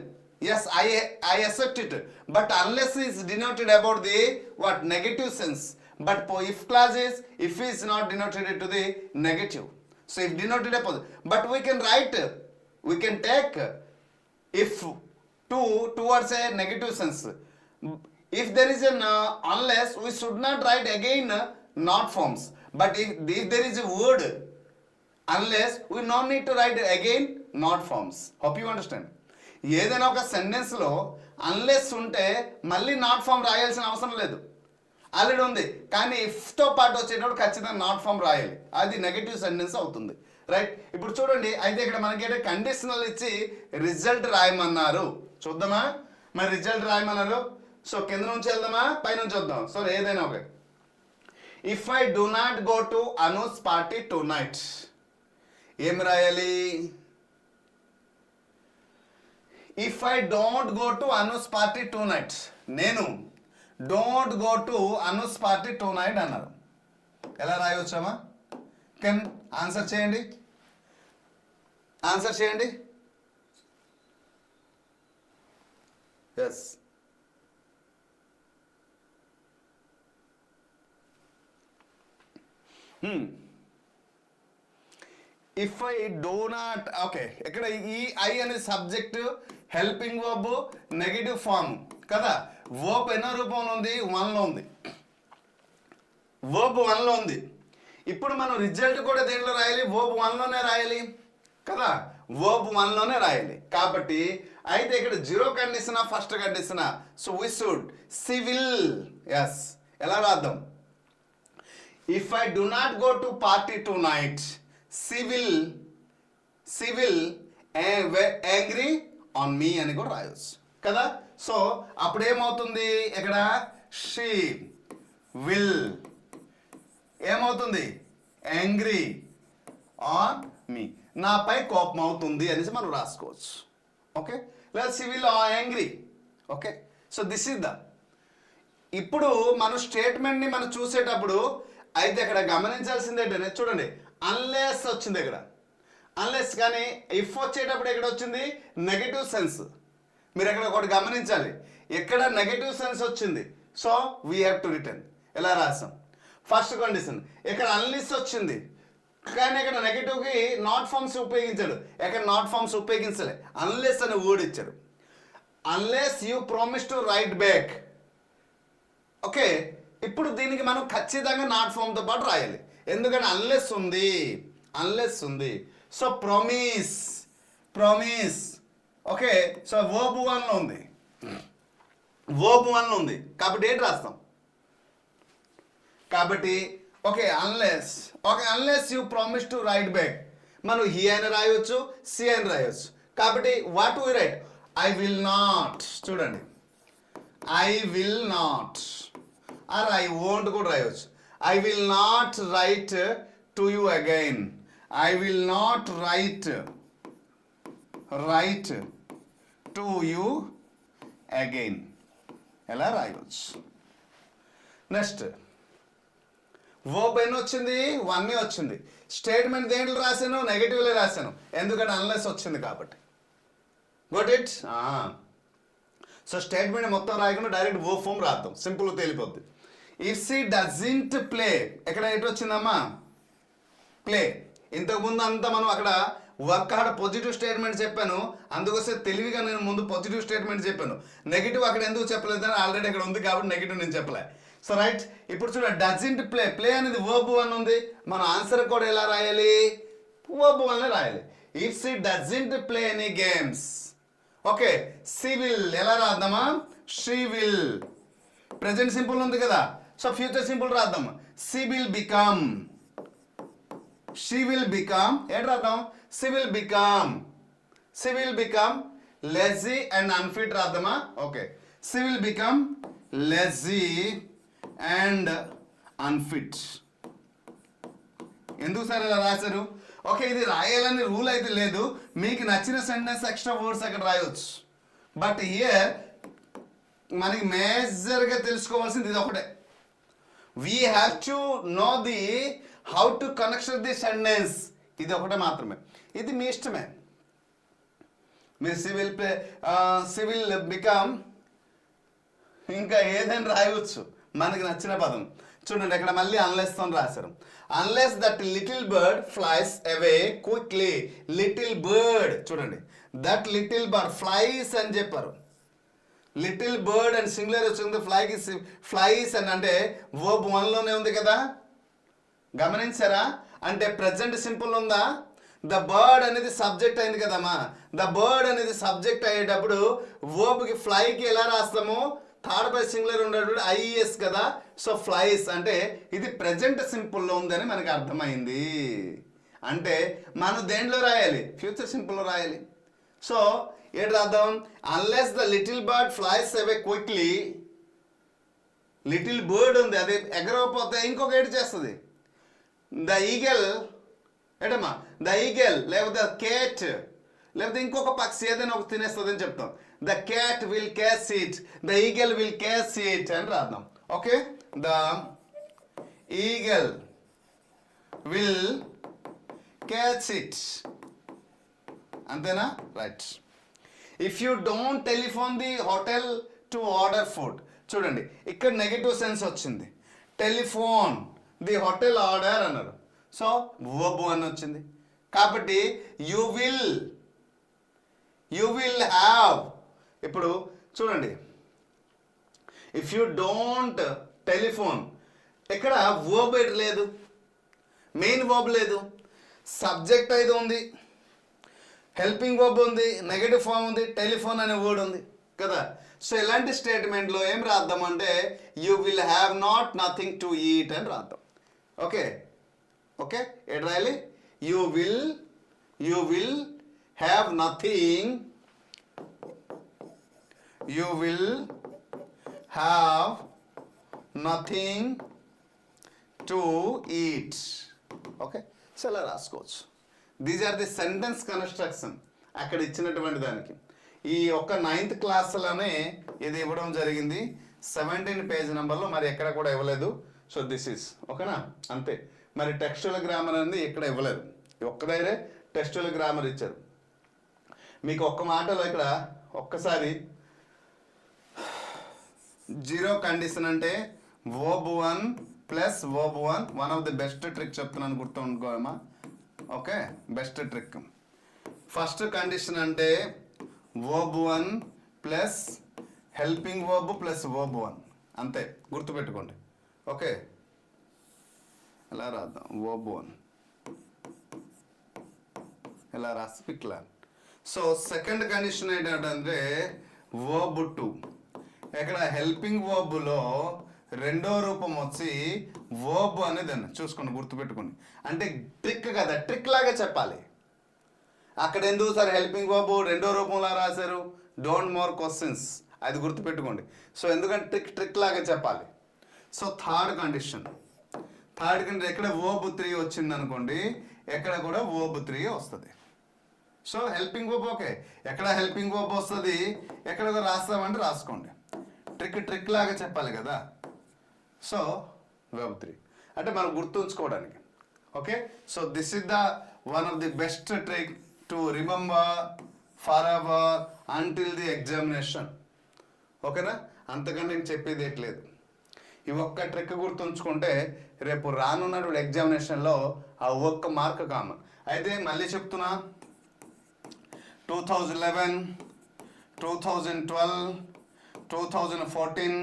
Yes, I accept it. But unless is denoted about the what, negative sense. But if clause is, if is not denoted to the negative. So if denoted a positive. But we can write, we can take if towards a negative sense. if there is an unless, we should not write again not forms. But if there is a word unless, we no need to write again not forms. Hope you understand. ఏదైనా ఒక సెంటెన్స్లో unless ఉంటే మళ్ళీ not form రాయాల్సిన అవసరం లేదు, already ఉంది. కానీ ఇఫ్తో పాటు వచ్చేటప్పుడు ఖచ్చితంగా నాట్ ఫామ్ రాయాలి, అది నెగటివ్ సెంటెన్స్ అవుతుంది. రైట్, ఇప్పుడు చూడండి, అయితే ఇక్కడ మనకి కండిషనల్ ఇచ్చి రిజల్ట్ రాయమన్నారు. చూద్దామా, మరి రిజల్ట్ రాయమన్నారు. సో కింద నుంచి వెళ్దామా, పై నుంచి వద్దాం. సో ఏదైనా okay. If I do not go to Anu's party tonight, ఏం రాయాలి? If I don't go to Anu's party tonight, నేను don't go to Anu's party tonight అన్నారు. ఎలా రాయవచ్చామా? కెన్ ఆన్సర్ చేయండి, ఆన్సర్ చేయండి. Yes, if I do not, okay, ఇక్కడ ఈ ఐ అనే subject, helping verb, negative form కదా. వర్బ్ ఎన్నో రూపంలో ఉంది? 1లో ఉంది. వర్బ్ 1లో ఉంది. ఇప్పుడు మనం రిజల్ట్ కూడా దేంట్లో రాయాలి? వర్బ్ 1లోనే రాయాలి కదా, వర్బ్ 1లోనే రాయాలి. కాబట్టి అయితే ఇక్కడ జీరో కండిషనా ఫస్ట్ కండిషనా? So we should she will. Yes, ఎలా రాద్దాం? If I do not go to party tonight, she will angry on me అని కూడా రాయొచ్చు కదా. సో అప్పుడు ఏమవుతుంది? ఇక్కడ షీ విల్ ఏమవుతుంది? యాంగ్రీ ఆన్ మీ, నాపై కోపం అవుతుంది అనేసి మనం రాసుకోవచ్చు. ఓకే, లేదా she will angry. Okay, so this is the. ఇప్పుడు మన స్టేట్మెంట్ని మనం చూసేటప్పుడు అయితే ఇక్కడ గమనించాల్సింది ఏంటంటే, చూడండి, అన్లెస్ వచ్చింది ఇక్కడ, అన్లెస్. కానీ ఇఫ్ వచ్చేటప్పుడు ఎక్కడ వచ్చింది? Negative sense. మీరు ఎక్కడ ఒకటి గమనించాలి, ఎక్కడ నెగటివ్ సెన్స్ వచ్చింది. So we have to return. ఎలా రాసాం? First condition. ఇక్కడ అన్లెస్ వచ్చింది, కానీ ఇక్కడ నెగటివ్కి నాట్ ఫార్మ్స్ ఉపయోగించాడు. ఎక్కడ నాట్ ఫార్మ్స్ ఉపయోగించలే, అన్లెస్ అనే వర్డ్ ఇచ్చాడు. Unless you promise to write back. Okay, ఇప్పుడు దీనికి మనం ఖచ్చితంగా నాట్ ఫామ్తో పాటు రాయాలి, ఎందుకంటే అన్లెస్ ఉంది, అన్లెస్ ఉంది. So promise, promise. Okay, so verb 1లో ఉంది, వర్బ్ 1లో ఉంది. కాబట్టి ఏంటి రాస్తాం? కాబట్టి okay, unless. Okay, unless you promise to write back, మనం హీ అని రాయవచ్చు, సి అని రాయవచ్చు. కాబట్టి what we write? I will not. చూడండి, I will not or I won't కూడా రాయవచ్చు. I will not write to you again, I will not write to you again, ఎలా రాయవచ్చు? నెక్స్ట్ వర్బ్ ఎన్ని వచ్చింది? 1 వచ్చింది. స్టేట్మెంట్ దేంట్లో రాశాను? నెగటివ్లో రాశాను, ఎందుకంటే అన్లెస్ వచ్చింది కాబట్టి. Got it. సో స్టేట్మెంట్ మొత్తం రాయకుండా డైరెక్ట్ వర్బ్ ఫామ్ రాద్దాం, సింపుల్గా తేలిపోద్ది. ఇఫ్ షీ డజంట్ ప్లే, ఎక్కడ ఎటు వచ్చిందమ్మా? ప్లే. ఇంతకుముందు అంతా మనం అక్కడ వర్క్ హార్డ్ పాజిటివ్ స్టేట్మెంట్ చెప్పాను, అందుకోసం తెలివిగా నేను ముందు పాజిటివ్ స్టేట్మెంట్ చెప్పాను. నెగిటివ్ అక్కడ ఎందుకు చెప్పలేదని ఆల్రెడీ అక్కడ ఉంది కాబట్టి నెగిటివ్ నేను చెప్పలే. సో రైట్, ఇప్పుడు చూడండి, డజంట్ ప్లే, ప్లే అనేది వర్బ్ 1 ఉంది. మన ఆన్సర్ కూడా ఎలా రాయాలి? వర్బ్ 1 రాయాలి. If she doesn't play any games, okay, she will ఎలా రాద్దామా? She will. ప్రెజెంట్ సింపుల్ ఉంది కదా, సో ఫ్యూచర్ సింపుల్ రాద్దాం. She will become, she will become, ఏంటి రాద్దాం? She will become, she will become lazy and unfit రాద్దామా? Okay, she will become lazy and unfit. ఎందుకు sir ఇలా రాశారు? ఓకే, ఇది రాయాలని రూల్ అయితే లేదు, మీకు నచ్చిన సెంటెన్స్ ఎక్స్ట్రా వర్డ్స్ అక్కడ రాయవచ్చు. బట్ హియర్ మనకి మేజర్గా తెలుసుకోవాల్సింది ఇది ఒకటే. We have to know the how to connection the sentence, ఇది ఒకటే మాత్రమే. ఇది మీ ఇష్టమే, మీరు సివిల్ బికమ్ ఇంకా ఏదైనా రాయవచ్చు మనకి నచ్చిన పదం. చూడండి, ఇక్కడ మళ్ళీ అన్లెస్ తో రాశారు. Unless that little bird flies away quickly. Little bird, చూడండి, దట్ లిటిల్ బర్డ్ ఫ్లైస్ అని చెప్పారు. లిటిల్ బర్డ్ అండ్ సింగులర్ వచ్చింది, ఫ్లైస్ అని అంటే వర్బ్ 1లోనే ఉంది కదా, గమనించారా? అంటే ప్రెజెంట్ సింపుల్ ఉందా? ద బర్డ్ అనేది సబ్జెక్ట్ అయింది కదమ్మా. ద బర్డ్ అనేది సబ్జెక్ట్ అయ్యేటప్పుడు వర్బ్కి ఫ్లైకి ఎలా రాస్తాము? థర్డ్ పర్సన్ సింగులర్ ఉండేటప్పుడు ఐఎస్ కదా. సో ఫ్లైస్ అంటే ఇది ప్రెజెంట్ సింపుల్లో ఉందని మనకు అర్థమైంది. అంటే మనం దేంట్లో రాయాలి? ఫ్యూచర్ సింపుల్లో రాయాలి. సో ఏంటి రాద్దాం? Unless the little bird flies away quickly. Little bird ఉంది, అది ఎగరకపోతే ఇంకొక ఏడు చేస్తుంది. ద ఈగల్ ఏటమ్మా, ద ఈగల్ లేకపోతే కేట్ లేకపోతే ఇంకొక పక్షి ఏదైనా ఒక తినేస్తుంది అని చెప్తాం. The cat will catch it, the eagle will catch it అని రాద్దాం. Okay, the eagle will catch it, అంతేనా? Right. If you don't telephone the hotel to order food, చూడండి ఇక్కడ నెగటివ్ సెన్స్ వచ్చింది. టెలిఫోన్ ది హోటల్ ఆర్డర్ అన్నారు. So verb అని వచ్చింది కాబట్టి యూ విల్ హ్యావ్. ఇప్పుడు చూడండి, ఇఫ్ యూ డోంట్ టెలిఫోన్, ఇక్కడ వర్బ్ లేదు, మెయిన్ వర్బ్ లేదు, సబ్జెక్ట్ అయితే ఉంది, హెల్పింగ్ వర్బ్ ఉంది, నెగటివ్ ఫామ్ ఉంది, టెలిఫోన్ అనే వర్డ్ ఉంది కదా. సో ఇలాంటి స్టేట్మెంట్లో ఏం రాద్దాం అంటే you will have not nothing to eat అని రాద్దాం. ఓకే ఓకే, ఎట్ రాయాలి? You will have nothing, you will have nothing to eat. Okay, so ఇలా రాసుకోవచ్చు. These are the sentence construction అక్కడ ఇచ్చినటువంటి దానికి. ఈ ఒక్క 9th క్లాస్లోనే ఇది ఇవ్వడం జరిగింది, 17 పేజ్ నెంబర్లో, మరి ఎక్కడ కూడా ఇవ్వలేదు. సో దిస్ ఈస్ ఓకేనా, అంతే. మరి టెక్స్చువల్ గ్రామర్ అనేది ఇక్కడ ఇవ్వలేదు, ఒక్క దగ్గరే టెక్స్చువల్ గ్రామర్ ఇచ్చారు. మీకు ఒక్క మాటలో ఇక్కడ ఒక్కసారి జీరో కండిషన్ అంటే verb 1 plus verb 1, one of the best trick చెప్తున్నాను, గుర్తుంచుకోమా. Okay, best trick. First condition అంటే verb 1 plus helping verb plus verb 1, అంతే, గుర్తుపెట్టుకోండి. ఓకే, ఎలా రాద్దాం? వర్బ్ 1 ఎలా రాసి పిక్లా. సో సెకండ్ కండిషన్ ఏంటంటే వర్బ్ 2. ఇక్కడ హెల్పింగ్ వర్బ్లో రెండో రూపం వచ్చి వర్బ్ అనేది అన్న చూసుకోండి, గుర్తుపెట్టుకోండి. అంటే ట్రిక్ కదా, ట్రిక్ లాగా చెప్పాలి. అక్కడ ఎందుకు సార్ హెల్పింగ్ వర్బ్ రెండో రూపంలో రాశారు? డోంట్ మోర్ క్వశ్చన్స్, అది గుర్తుపెట్టుకోండి. సో ఎందుకంటే ట్రిక్ లాగా చెప్పాలి. సో థర్డ్ కండిషన్ ఎక్కడ వర్బ్ 3 వచ్చింది అనుకోండి, ఎక్కడ కూడా వర్బ్ 3 వస్తుంది. సో హెల్పింగ్ వర్బ్ ఓకే, ఎక్కడ హెల్పింగ్ వర్బ్ వస్తుంది, ఎక్కడ రాస్తామంటే రాసుకోండి. ట్రిక్ లాగా చెప్పాలి కదా. సో వర్బ్ 3 అంటే మనం గుర్తుంచుకోవడానికి. Okay, so this is the one of the best trick to remember for ever until the examination. ఓకేనా, అంతకంటే నేను చెప్పేది ఎట్లేదు. ఈ ఒక్క ట్రిక్ గుర్తుంచుకుంటే రేపు రానున్నటువంటి ఎగ్జామినేషన్లో ఆ ఒక్క మార్క్ కామన్. అయితే మళ్ళీ చెప్తున్నా, 2011, 2012, 2014,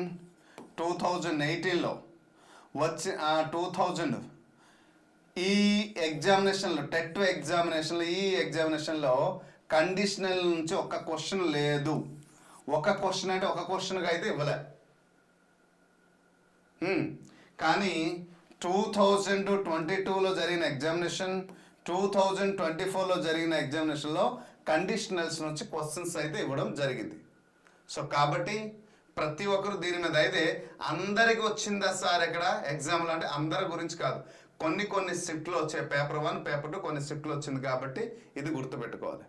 2018లో వచ్చి 2000 ఈ ఎగ్జామినేషన్లో, టెట్ ఎగ్జామినేషన్లో, ఈ ఎగ్జామినేషన్లో కండిషనల్ నుంచి ఒక క్వశ్చన్ లేదు. ఒక క్వశ్చన్ అంటే ఒక క్వశ్చన్కి అయితే ఇవ్వలే. కానీ 2022లో జరిగిన ఎగ్జామినేషన్, 2024లో జరిగిన ఎగ్జామినేషన్లో కండిషనల్స్ నుంచి క్వశ్చన్స్ అయితే ఇవ్వడం జరిగింది. సో కాబట్టి ప్రతి ఒక్కరు దీని మీద అయితే అందరికి వచ్చిందా సార్ ఎక్కడ ఎగ్జామ్లో అంటే అందరి గురించి కాదు, కొన్ని షిఫ్ట్లో వచ్చే పేపర్ 1 పేపర్ 2 కొన్ని షిఫ్ట్లో వచ్చింది కాబట్టి ఇది గుర్తుపెట్టుకోవాలి.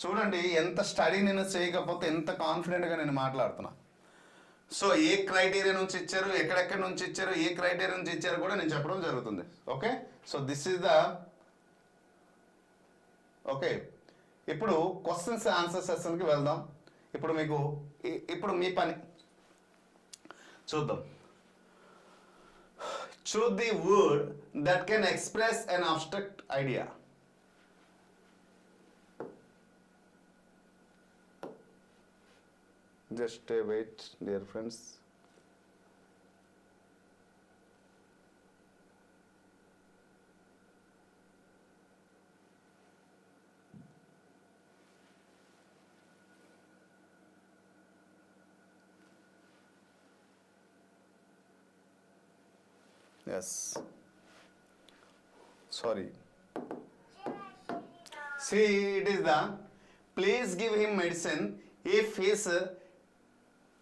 చూడండి ఎంత స్టడీ నేను చేయకపోతే ఎంత కాన్ఫిడెంట్గా నేను మాట్లాడుతున్నా. సో ఏ క్రైటీరియా నుంచి ఇచ్చారు, ఎక్కడెక్కడి నుంచి ఇచ్చారు, ఏ క్రైటీరియా నుంచి ఇచ్చారు కూడా నేను చెప్పడం జరుగుతుంది. Okay, so this is the okay. ఇప్పుడు క్వశ్చన్స్ ఆన్సర్ సెషన్కి వెళ్దాం. ఇప్పుడు మీ పని చూద్దాం. Choose the word that can express an abstract idea. Just wait, dear friends. Yes. Sorry. See, it is the please give him medicine if his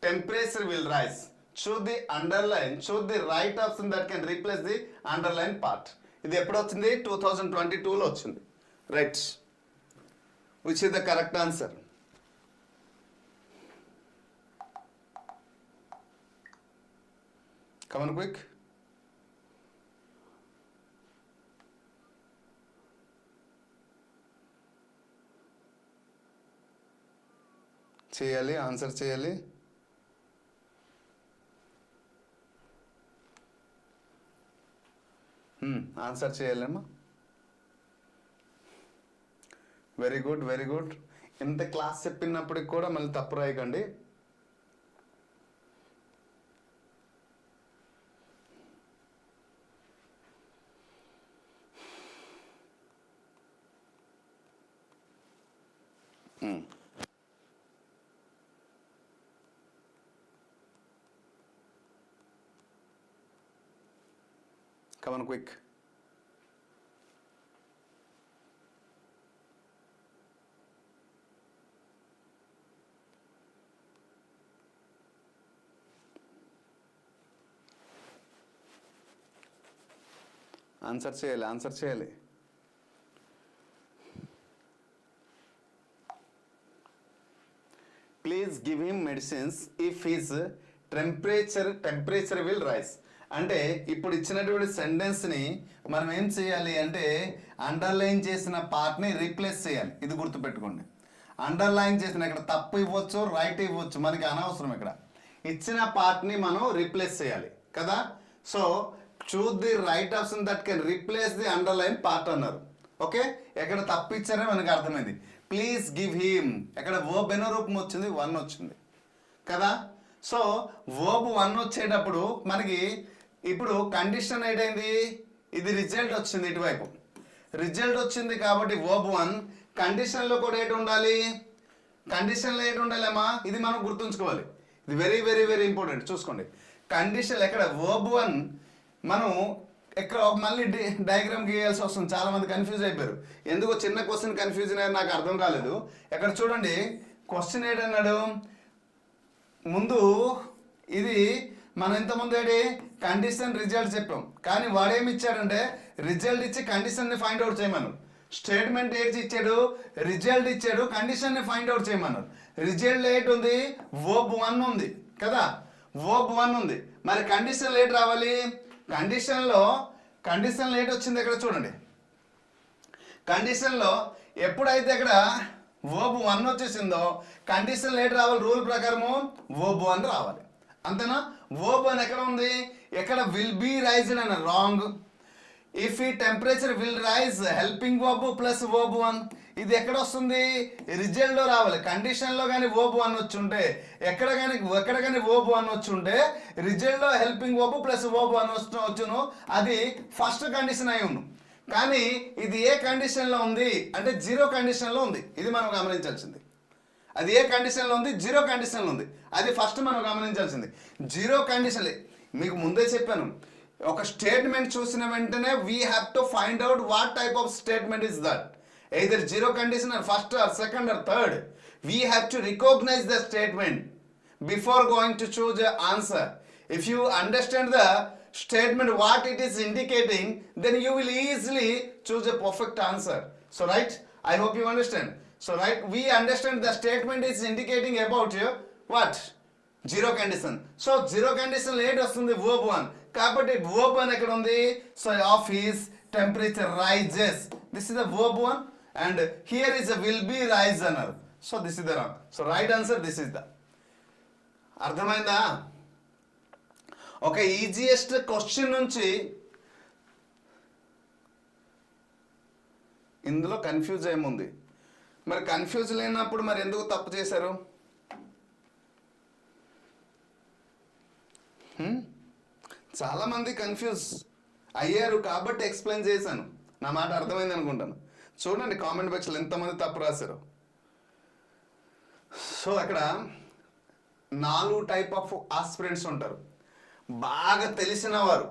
temperature will rise. Choose the right option that can replace the underline part. ఇది ఎప్పుడు వచ్చింది? 2022లో వచ్చింది. Right. Which is the correct answer? Come on quick. చేయాలి, answer చేయాలి. Answer చేయాలమ్మా. Very good, very good. ఇంత class చెప్పినప్పటికి కూడా మళ్ళీ తప్పు రాయకండి. Come on, quick. ఆన్సర్ చేయాలి, ఆన్సర్ చేయాలి. Please give him medicines if his temperature will rise. అంటే ఇప్పుడు ఇచ్చినటువంటి సెంటెన్స్ని మనం ఏం చేయాలి అంటే అండర్లైన్ చేసిన పార్ట్ని రీప్లేస్ చేయాలి. ఇది గుర్తుపెట్టుకోండి. అండర్లైన్ చేసిన ఇక్కడ తప్పు ఇవ్వచ్చు, రైట్ ఇవ్వచ్చు, మనకి అనవసరం. ఇక్కడ ఇచ్చిన పార్ట్ని మనం రీప్లేస్ చేయాలి కదా. So choose the right option that can replace the underline part అన్నారు. ఓకే, ఎక్కడ తప్పు ఇచ్చారో మనకు అర్థమైంది. ప్లీజ్ గివ్ హిమ్, ఎక్కడ వర్బ్ ఎన్నో రూపం వచ్చింది? 1 వచ్చింది కదా. సో వర్బ్ 1 వచ్చేటప్పుడు మనకి ఇప్పుడు కండిషన్ ఏంటైంది? ఇది రిజల్ట్ వచ్చింది, ఇటువైపు రిజల్ట్ వచ్చింది కాబట్టి వర్బ్ 1. కండిషన్లో కూడా ఏంటి ఉండాలి? కండిషన్లో ఏంటి ఉండాలమ్మా? ఇది మనం గుర్తుంచుకోవాలి. ఇది వెరీ వెరీ వెరీ ఇంపార్టెంట్. చూసుకోండి, కండిషన్ ఎక్కడ వర్బ్ 1 మనం ఎక్కడ మళ్ళీ డయాగ్రామ్ గీయాల్సి వస్తుంది. చాలా మంది కన్ఫ్యూజ్ అయిపోయారు. ఎందుకో చిన్న క్వశ్చన్ కన్ఫ్యూజన్ అయ్యారు, నాకు అర్థం కాలేదు. ఎక్కడ చూడండి, క్వశ్చన్ ఏంటన్నాడు? ముందు ఇది మనం ఇంతకుముందు ఏంటి కండిషన్ రిజల్ట్ చెప్పాం, కానీ వాడేమి ఇచ్చాడంటే రిజల్ట్ ఇచ్చి కండిషన్ని ఫైండ్ అవుట్ చేయమన్నారు. స్టేట్మెంట్ ఏంటి ఇచ్చాడు? రిజల్ట్ ఇచ్చాడు, కండిషన్ని ఫైండ్ అవుట్ చేయమన్నారు. రిజల్ట్ ఏంటి ఉంది? వర్బ్ 1 ఉంది కదా, వర్బ్ 1 ఉంది. మరి కండిషన్ లేట్ రావాలి. కండిషన్ లేట్ వచ్చింది. ఇక్కడ చూడండి, కండిషన్లో ఎప్పుడైతే ఇక్కడ వర్బ్ 1 వచ్చేసిందో కండిషన్ లేట్ రావాలి. రూల్ ప్రకారము వర్బ్ 1 రావాలి, అంతేనా. వర్బ్ 1 ఎక్కడ ఉంది? ఎక్కడ విల్ బీ రైజ్డ్ అన్న రాంగ్. ఇఫ్ ఈ temperature will rise helping verb plus verb 1, ఇది ఎక్కడ వస్తుంది? రిజల్ట్లో రావాలి. కండిషన్లో కానీ వర్బ్ 1 వచ్చి ఉంటే, ఎక్కడ కానీ వర్బ్ 1 వచ్చి ఉంటే రిజల్ట్లో హెల్పింగ్ వర్బ్ ప్లస్ వర్బ్ 1 వచ్చును, అది ఫస్ట్ కండిషన్ అయి ఉండు. కానీ ఇది ఏ కండిషన్లో ఉంది అంటే 0 కండిషన్లో ఉంది. ఇది మనం గమనించాల్సింది. అది ఏ కండిషన్లో ఉంది? 0 కండిషన్లో ఉంది. అది ఫస్ట్ మనం గమనించాల్సింది. 0 కండిషన్ మీకు ముందే చెప్పాను. ఒక స్టేట్మెంట్ చూసిన వెంటనే we have to find out what type of statement is that. Either 0 condition or first or second or third. We have to recognize the statement before going to choose a answer. If you understand the statement what it is indicating, then you will easily choose a perfect answer. So right, I hope you understand. So right, we understand the statement is indicating about what? 0 condition. So 0 condition late వస్తుంది verb 1. కాబట్టి verb 1 ఎక్కడ ఉంది? So of his temperature rises. This is the verb 1 and here is a will be rise అన్నారు. So this is the wrong. So right answer this is the. అర్థమైందా? ఒక easiest question నుంచి ఇందులో confuse ఏముంది? మరి confuse లేనప్పుడు మరి ఎందుకు తప్పు చేశారు? చాలా మంది కన్ఫ్యూజ్ అయ్యారు కాబట్టి ఎక్స్ప్లెయిన్ చేశాను. నా మాట అర్థమైంది అనుకుంటాను. చూడండి కామెంట్ బాక్స్లో ఎంతమంది తప్పు రాశారు. సో అక్కడ 4 టైప్ ఆఫ్ ఆస్పిరెంట్స్ ఉంటారు. బాగా తెలిసిన వారు,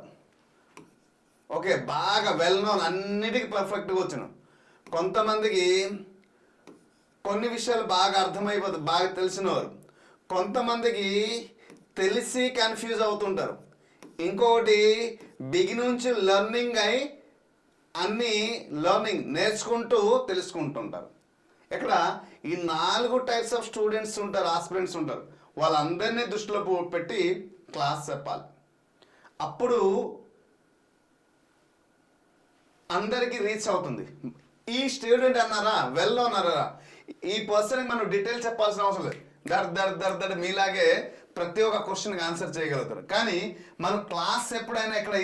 ఓకే, బాగా వెల్ నోన్, అన్నిటికీ పర్ఫెక్ట్గా వచ్చిన. కొంతమందికి కొన్ని విషయాలు బాగా అర్థమైపోతుంది, బాగా తెలిసినవారు. కొంతమందికి తెలిసి కన్ఫ్యూజ్ అవుతుంటారు. ఇంకొకటి బిగిన్ నుంచి లెర్నింగ్ అయి అన్ని నేర్చుకుంటూ తెలుసుకుంటుంటారు. ఇక్కడ ఈ 4 టైప్స్ ఆఫ్ స్టూడెంట్స్ ఉంటారు, ఆస్పిరెంట్స్ ఉంటారు. వాళ్ళందరినీ దృష్టిలో పెట్టి క్లాస్ చెప్పాలి. అప్పుడు అందరికీ రీచ్ అవుతుంది. ఈ స్టూడెంట్ అన్నారా, వెల్ అన్నారా, ఈ పర్సన్కి మనం డీటెయిల్ చెప్పాల్సిన అవసరం లేదు. దర్ మీలాగే ప్రతి ఒక్క క్వశ్చన్కి ఆన్సర్ చేయగలుగుతారు. కానీ మనం క్లాస్ ఎప్పుడైనా ఇక్కడ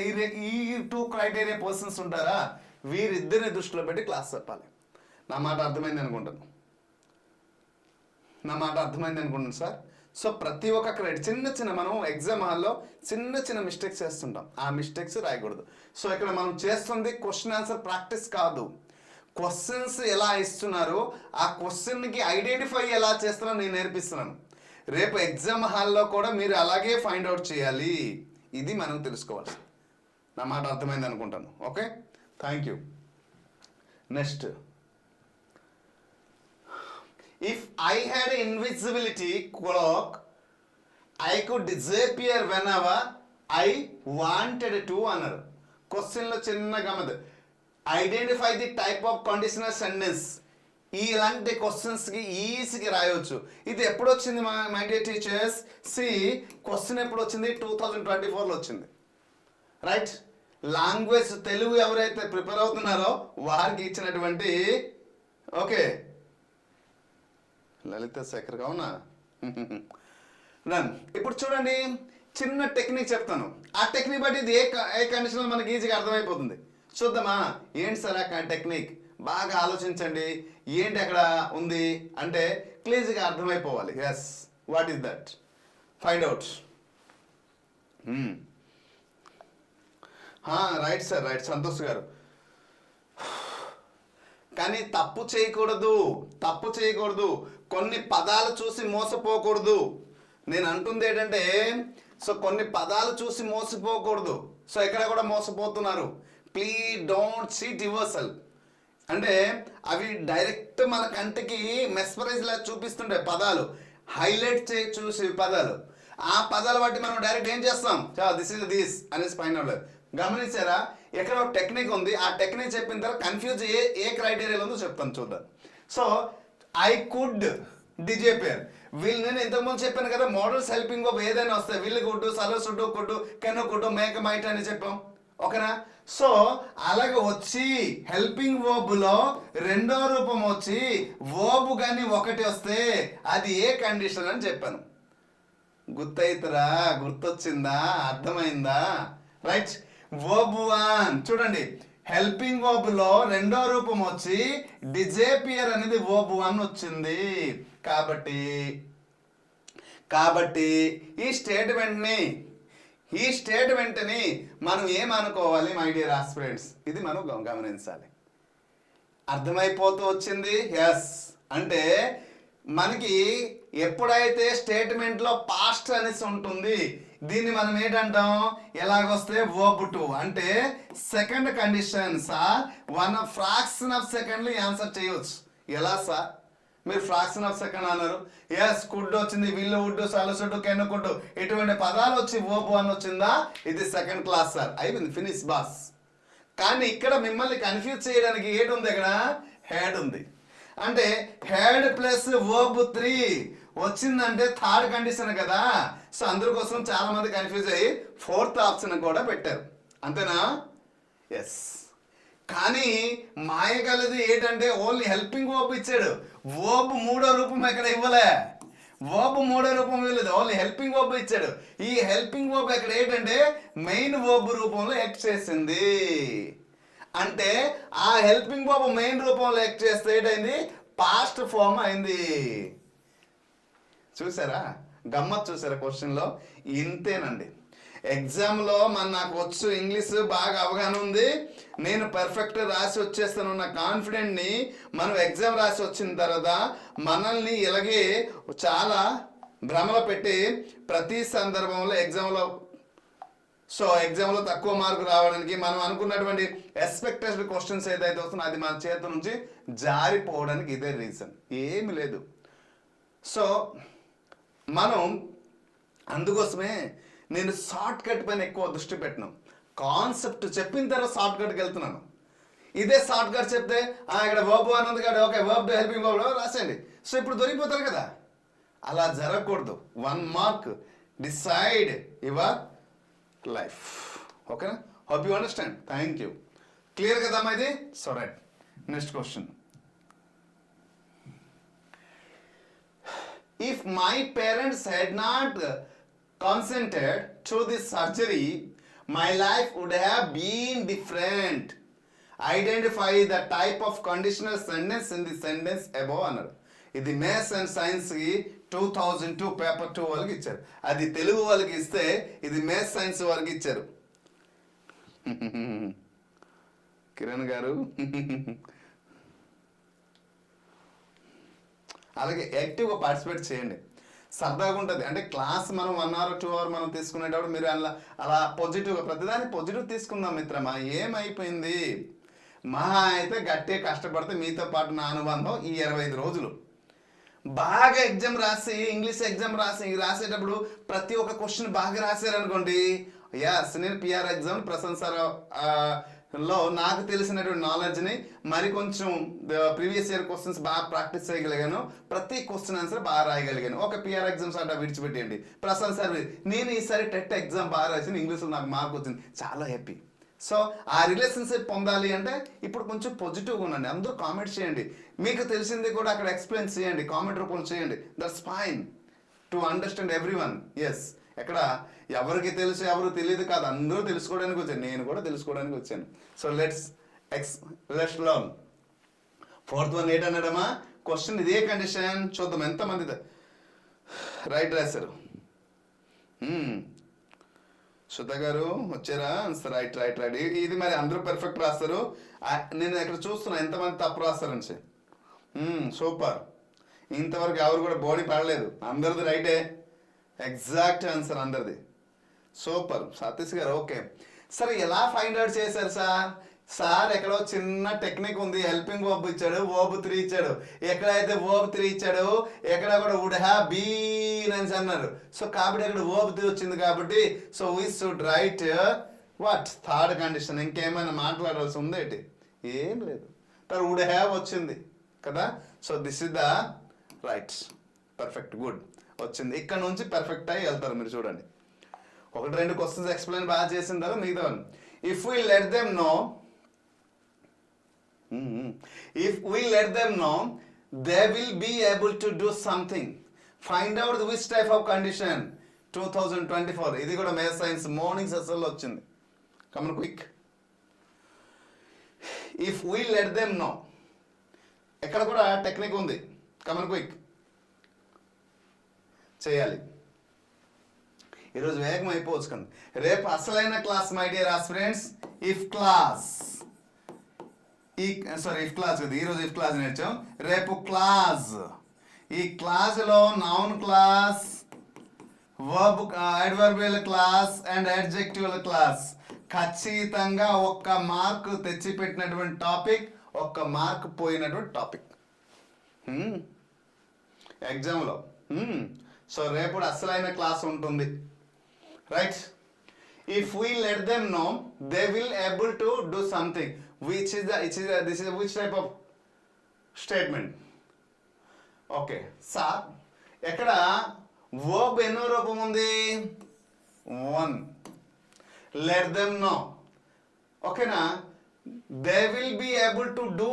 ఈ 2 క్రైటీరియా పర్సన్స్ ఉంటారా, వీరిద్దరిని దృష్టిలో పెట్టి క్లాస్ చెప్పాలి. నా మాట అర్థమైంది అనుకుంటాను. సార్. సో ప్రతి ఒక్క చిన్న మనం ఎగ్జామ్ హాల్లో చిన్న మిస్టేక్స్ చేస్తుంటాం. ఆ మిస్టేక్స్ రాయకూడదు. సో ఇక్కడ మనం చేస్తుంది క్వశ్చన్ ఆన్సర్ ప్రాక్టీస్ కాదు. క్వశ్చన్స్ ఎలా ఇస్తున్నారో ఆ క్వశ్చన్కి ఐడెంటిఫై ఎలా చేస్తున్నారో నేను నేర్పిస్తున్నాను. రేపు ఎగ్జామ్ హాల్లో కూడా మీరు అలాగే ఫైండ్ అవుట్ చేయాలి. ఇది మనం తెలుసుకోవాలి. నా మాట అర్థమైంది అనుకుంటాను. Okay, thank you. Next, if I had invisibility cloak I could disappear whenever I wanted to అన్నారు. క్వశ్చన్లో చిన్న గమదు, identify the type of conditional sentence. ఇలాంటి క్వశ్చన్స్కి ఈజీగా రాయవచ్చు. ఇది ఎప్పుడు వచ్చింది మై డియర్ టీచర్స్? క్వశ్చన్ ఎప్పుడు వచ్చింది? 2024లో వచ్చింది. రైట్, లాంగ్వేజ్ తెలుగు ఎవరైతే ప్రిపేర్ అవుతున్నారో వారికి ఇచ్చినటువంటి, ఓకే, లలిత శేఖర్ అవునా? ఇప్పుడు చూడండి, చిన్న టెక్నిక్ చెప్తాను. ఆ టెక్నిక్ బట్టి ఇది ఏ కండిషన్లో మనకి ఈజీగా అర్థమైపోతుంది. చూద్దామా? ఏంటి సార్ ఆ టెక్నిక్? బాగా ఆలోచించండి. ఏంటి అక్కడ ఉంది అంటే క్లియర్గా అర్థమైపోవాలి. Yes, what is that? Find out. Right sir, right, Santosh గారు. కానీ తప్పు చేయకూడదు. కొన్ని పదాలు చూసి మోసపోకూడదు. నేను అంటుంది ఏంటంటే, సో కొన్ని పదాలు చూసి మోసపోకూడదు. సో ఎక్కడ కూడా మోసపోతున్నారు. Please don't cheat yourself. అంటే అవి డైరెక్ట్ మన కంటికి మెస్మరైజ్ లా చూపిస్తుండే పదాలు, హైలైట్ చూసి పదాలు. ఆ పదాలు బట్టి మనం డైరెక్ట్ ఏం చేస్తాం? దిస్ అనేసి ఫైండ్ అవుట్. గమనించారా? ఎక్కడ ఒక టెక్నిక్ ఉంది. ఆ టెక్నిక్ చెప్పిన తర్వాత కన్ఫ్యూజ్ ఏ క్రైటీరియాలో ఉందో చెప్తాను, చూద్దాం. So I could disappear. వీళ్ళు నేను ఇంతకుముందు చెప్పాను కదా, మోడల్స్ హెల్పింగ్ వర్బ్ ఏదైనా వస్తాయి. వీళ్ళు కుడ్డు, సలసుడ్డు, కుడ్డు, కెన్ను కుడ్డు, మేక మైట్ అని చెప్పాం. ఓకేనా? సో అలాగే వచ్చి హెల్పింగ్ వర్బ్లో రెండో రూపం వచ్చి వర్బ్ కానీ ఒకటి వస్తే అది ఏ కండిషన్ అని చెప్పాను. గుర్తయితరా? గుర్తొచ్చిందా? అర్థమైందా? రైట్, వర్బ్ 1 చూడండి, హెల్పింగ్ వర్బ్ లో రెండో రూపం వచ్చి డిజేపియర్ అనేది వర్బ్ 1 వచ్చింది. కాబట్టి ఈ స్టేట్మెంట్ని మనం ఏమనుకోవాలి మై డియర్ ఆస్పిరెంట్స్? ఇది మనం గమనించాలి. అర్థమైపోతూ వచ్చింది. ఎస్, అంటే మనకి ఎప్పుడైతే స్టేట్మెంట్లో పాస్ట్ అనేసి ఉంటుంది, దీన్ని మనం ఏంటంటాం? ఎలాగొస్తే వర్బ్ 2 అంటే second condition. Sir 1 fraction of సెకండ్లు ఆన్సర్ చేయవచ్చు. ఎలా సార్? మీరు ఫ్రాక్షన్ ఆఫ్ సెకండ్ అన్నారు. ఎస్, కుడ్ వచ్చింది, విల్లు వుడ్, సలసుడ్డు, కెన్ను కుడ్డు, ఇటువంటి పదాలు వచ్చి వర్బ్ 1 వచ్చిందా? ఇది సెకండ్ క్లాస్ సార్, అయిపోయింది, ఫినిష్ బాస్. కానీ ఇక్కడ మిమ్మల్ని కన్ఫ్యూజ్ చేయడానికి ఏంటి ఉంది? ఇక్కడ హెడ్ ఉంది. అంటే హెడ్ ప్లస్ వర్బ్ 3 వచ్చిందంటే థర్డ్ కండిషన్ కదా. సో అందుకోసం చాలా మంది కన్ఫ్యూజ్ అయ్యి 4th ఆప్షన్ కూడా పెట్టారు. అంతేనా? ఎస్. కానీ మాయగలది ఏంటంటే ఓన్లీ హెల్పింగ్ వర్బ్ ఇచ్చాడు. వర్బ్ 3వ రూపం ఎక్కడ ఇవ్వలే. ఓన్లీ హెల్పింగ్ వర్బ్ ఇచ్చాడు. ఈ హెల్పింగ్ వర్బ్ ఎక్కడ ఏంటంటే మెయిన్ వర్బ్ రూపంలో యాక్ట్ చేసింది. అంటే ఆ హెల్పింగ్ వర్బ్ మెయిన్ రూపంలో యాక్ట్ చేస్తే ఏంటైంది? పాస్ట్ ఫామ్ అయింది. చూసారా? గమ్మత్ చూసారా క్వశ్చన్లో? ఇంతేనండి. ఎగ్జామ్లో నాకు వచ్చు ఇంగ్లీష్ బాగా అవగాహన ఉంది, నేను పర్ఫెక్ట్ రాసి వచ్చేస్తాను ఉన్న కాన్ఫిడెంట్ని మనం ఎగ్జామ్ రాసి వచ్చిన తర్వాత మనల్ని ఇలాగే చాలా భ్రమలో పెట్టి ప్రతి సందర్భంలో ఎగ్జామ్లో తక్కువ మార్కు రావడానికి మనం అనుకున్నటువంటి ఎక్స్పెక్టెడ్ క్వశ్చన్స్ ఏదైతే వస్తుందో అది మన చేతి నుంచి జారిపోవడానికి ఇదే రీజన్, ఏమి లేదు. సో మనం అందుకోసమే నేను షార్ట్ కట్ పైన ఎక్కువ దృష్టి పెట్టినాం. కాన్సెప్ట్ చెప్పిన తర్వాత షార్ట్ కట్కి వెళ్తున్నాను. ఇదే షార్ట్ కట్ చెప్తే ఇక్కడ వర్బ్ అని ఉంది కదా, ఓకే వర్బ్ హెల్పింగ్ వర్బ్ రాసేయండి, సో ఇప్పుడు దొరికిపోతారు కదా. అలా జరగకూడదు. 1 మార్క్ డిసైడ్ యువర్ లైఫ్. ఓకేనా? Hope you understand. Thank you. Clear కదమ్మా ఇది? So right, next question. If my parents had not consented to this surgery, my life would have been different. Identify the type of conditional sentence in the sentence above అన్నారు. ఇది maths and సైన్స్కి 2002 paper 2 వాళ్ళకి ఇచ్చారు. అది తెలుగు వాళ్ళకి ఇస్తే ఇది maths science వాళ్ళకి ఇచ్చారు. కిరణ్ గారు అలాగే యాక్టివ్గా పార్టిసిపేట్ చేయండి, సరదాగా ఉంటుంది. అంటే క్లాస్ మనం 1 hour 2 hour మనం తీసుకునేటప్పుడు మీరు అలా పాజిటివ్గా ప్రతిదాన్ని పాజిటివ్ తీసుకుందాం మిత్రమా. ఏమైపోయింది, మహా అయితే గట్టిగా కష్టపడితే మీతో పాటు నా అనుబంధం ఈ 25 రోజులు. బాగా ఎగ్జామ్ రాసి ఇంగ్లీష్ ఎగ్జామ్ రాసేటప్పుడు ప్రతి ఒక్క క్వశ్చన్ బాగా రాశారనుకోండి, నేను పిఆర్ ఎగ్జామ్ ప్రశాంత్ సార్ లో నాకు తెలిసినటువంటి నాలెడ్జ్ని మరి కొంచెం ప్రీవియస్ ఇయర్ క్వశ్చన్స్ బాగా ప్రాక్టీస్ చేయగలిగాను, ప్రతి క్వశ్చన్ ఆన్సర్ బాగా రాయగలిగాను. ఒక పిఆర్ ఎగ్జామ్స్ అంటే విడిచిపెట్టేయండి. ప్రశాంత్ సార్ నేను ఈసారి టెట్ ఎగ్జామ్ బాగా రాసిన, ఇంగ్లీష్లో నాకు మార్క్ వచ్చింది, చాలా హ్యాపీ. సో ఆ రిలేషన్షిప్ పొందాలి అంటే ఇప్పుడు కొంచెం పాజిటివ్గా ఉండండి. అందరూ కామెంట్స్ చేయండి, మీకు తెలిసింది కూడా అక్కడ ఎక్స్ప్లెయిన్ చేయండి, కామెంట్ రూపంలో చేయండి. That's fine to understand everyone. Yes, ఎక్కడ ఎవరికి తెలుసు ఎవరు తెలియదు కాదు, అందరూ తెలుసుకోవడానికి వచ్చాను, నేను కూడా తెలుసుకోవడానికి వచ్చాను. So let's learn. 4th one 8 అన్నాడమ్మా. క్వశ్చన్ ఇదే కండిషన్, చూద్దాం ఎంతమంది రైట్ రాశారు. సుధ గారు వచ్చారా? Right right right. ఇది మరి అందరూ పర్ఫెక్ట్ రాస్తారు. నేను ఇక్కడ చూస్తున్నా ఎంతమంది తప్పు రాస్తారని. సూపర్, ఇంతవరకు ఎవరు కూడా బాడీ పడలేదు, అందరిది రైటే, ఎగ్జాక్ట్ ఆన్సర్ అందరిది. సూపర్ సతీష్ గారు. ఓకే, సరే ఎలా ఫైండ్ అవుట్ చేశారు సార్? ఎక్కడో చిన్న టెక్నిక్ ఉంది. హెల్పింగ్ వర్బ్ ఇచ్చాడు, వర్బ్ 3 ఇచ్చాడు. ఎక్కడైతే వర్బ్ 3 ఇచ్చాడు ఎక్కడ కూడా వుడ్ హ్యావ్ బీన్ అని అన్నారు. సో కాబట్టి అక్కడ వర్బ్ 3 వచ్చింది కాబట్టి so we should write what third condition. ఇంకేమైనా మాట్లాడాల్సి ఉంది ఏంటి? ఏం లేదు, తర్వాత వుడ్ హ్యావ్ వచ్చింది కదా. So this is the right perfect good వచ్చింది. ఇక్కడ నుంచి పర్ఫెక్ట్ అయ్యి వెళ్తారు మీరు చూడండి. 1-2 క్వశ్చన్స్ ఎక్స్ప్లెయిన్ బాగా చేసిన తర్వాత మిగతా if we let them know they will be able to do something. Find out which type of condition. 2024 ఇది కూడా మ్యాథ్స్ సైన్స్ మార్నింగ్ సెషన్లో వచ్చింది. Come on quick. If we let them know, ఎక్కడ కూడా టెక్నిక్ ఉంది. కమన్ క్విక్ చేయాలి. ఈరోజు వేగం అయిపోవచ్చు కదా. రేపు అసలైన class my dear aspirants. If class కదా, ఈరోజు ఇఫ్ క్లాస్ నేర్చాం, రేపు క్లాస్. ఈ క్లాస్లో noun class, verb adverbial class and adjective class. ఖచ్చితంగా 1 మార్క్ తెచ్చిపెట్టినటువంటి టాపిక్, 1 మార్క్ పోయినటువంటి టాపిక్ ఎగ్జామ్లో. సో రేపు అసలైన క్లాస్ ఉంటుంది. Right. If we let them know they will able to do something. this is which type of statement? Okay sir, ఎక్కడ verb ఎన్నో రూపం ఉంది? 1. Let them no. ఓకేనా? They will be able to do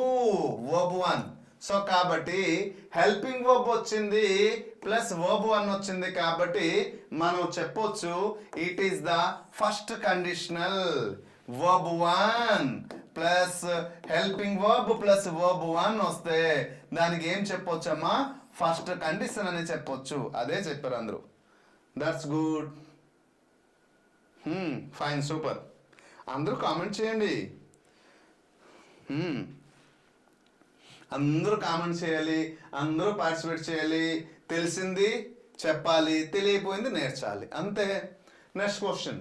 verb 1. So కాబట్టి helping verb వచ్చింది plus verb 1 వచ్చింది కాబట్టి మనం చెప్పొచ్చు it is the first conditional. Verb 1 plus helping verb plus verb 1 వస్తే దానికి ఏం చెప్పొచ్చమ్మా? ఫస్ట్ కండిషన్ అని చెప్పొచ్చు. అదే చెప్పారు అందరూ. That's good. Fine, super. అందరూ కామెంట్ చేయండి. అందరూ కామెంట్ చేయాలి, అందరూ పార్టిసిపేట్ చేయాలి. తెలిసింది చెప్పాలి, తెలియపోయింది నేర్చాలి, అంతే. Next question.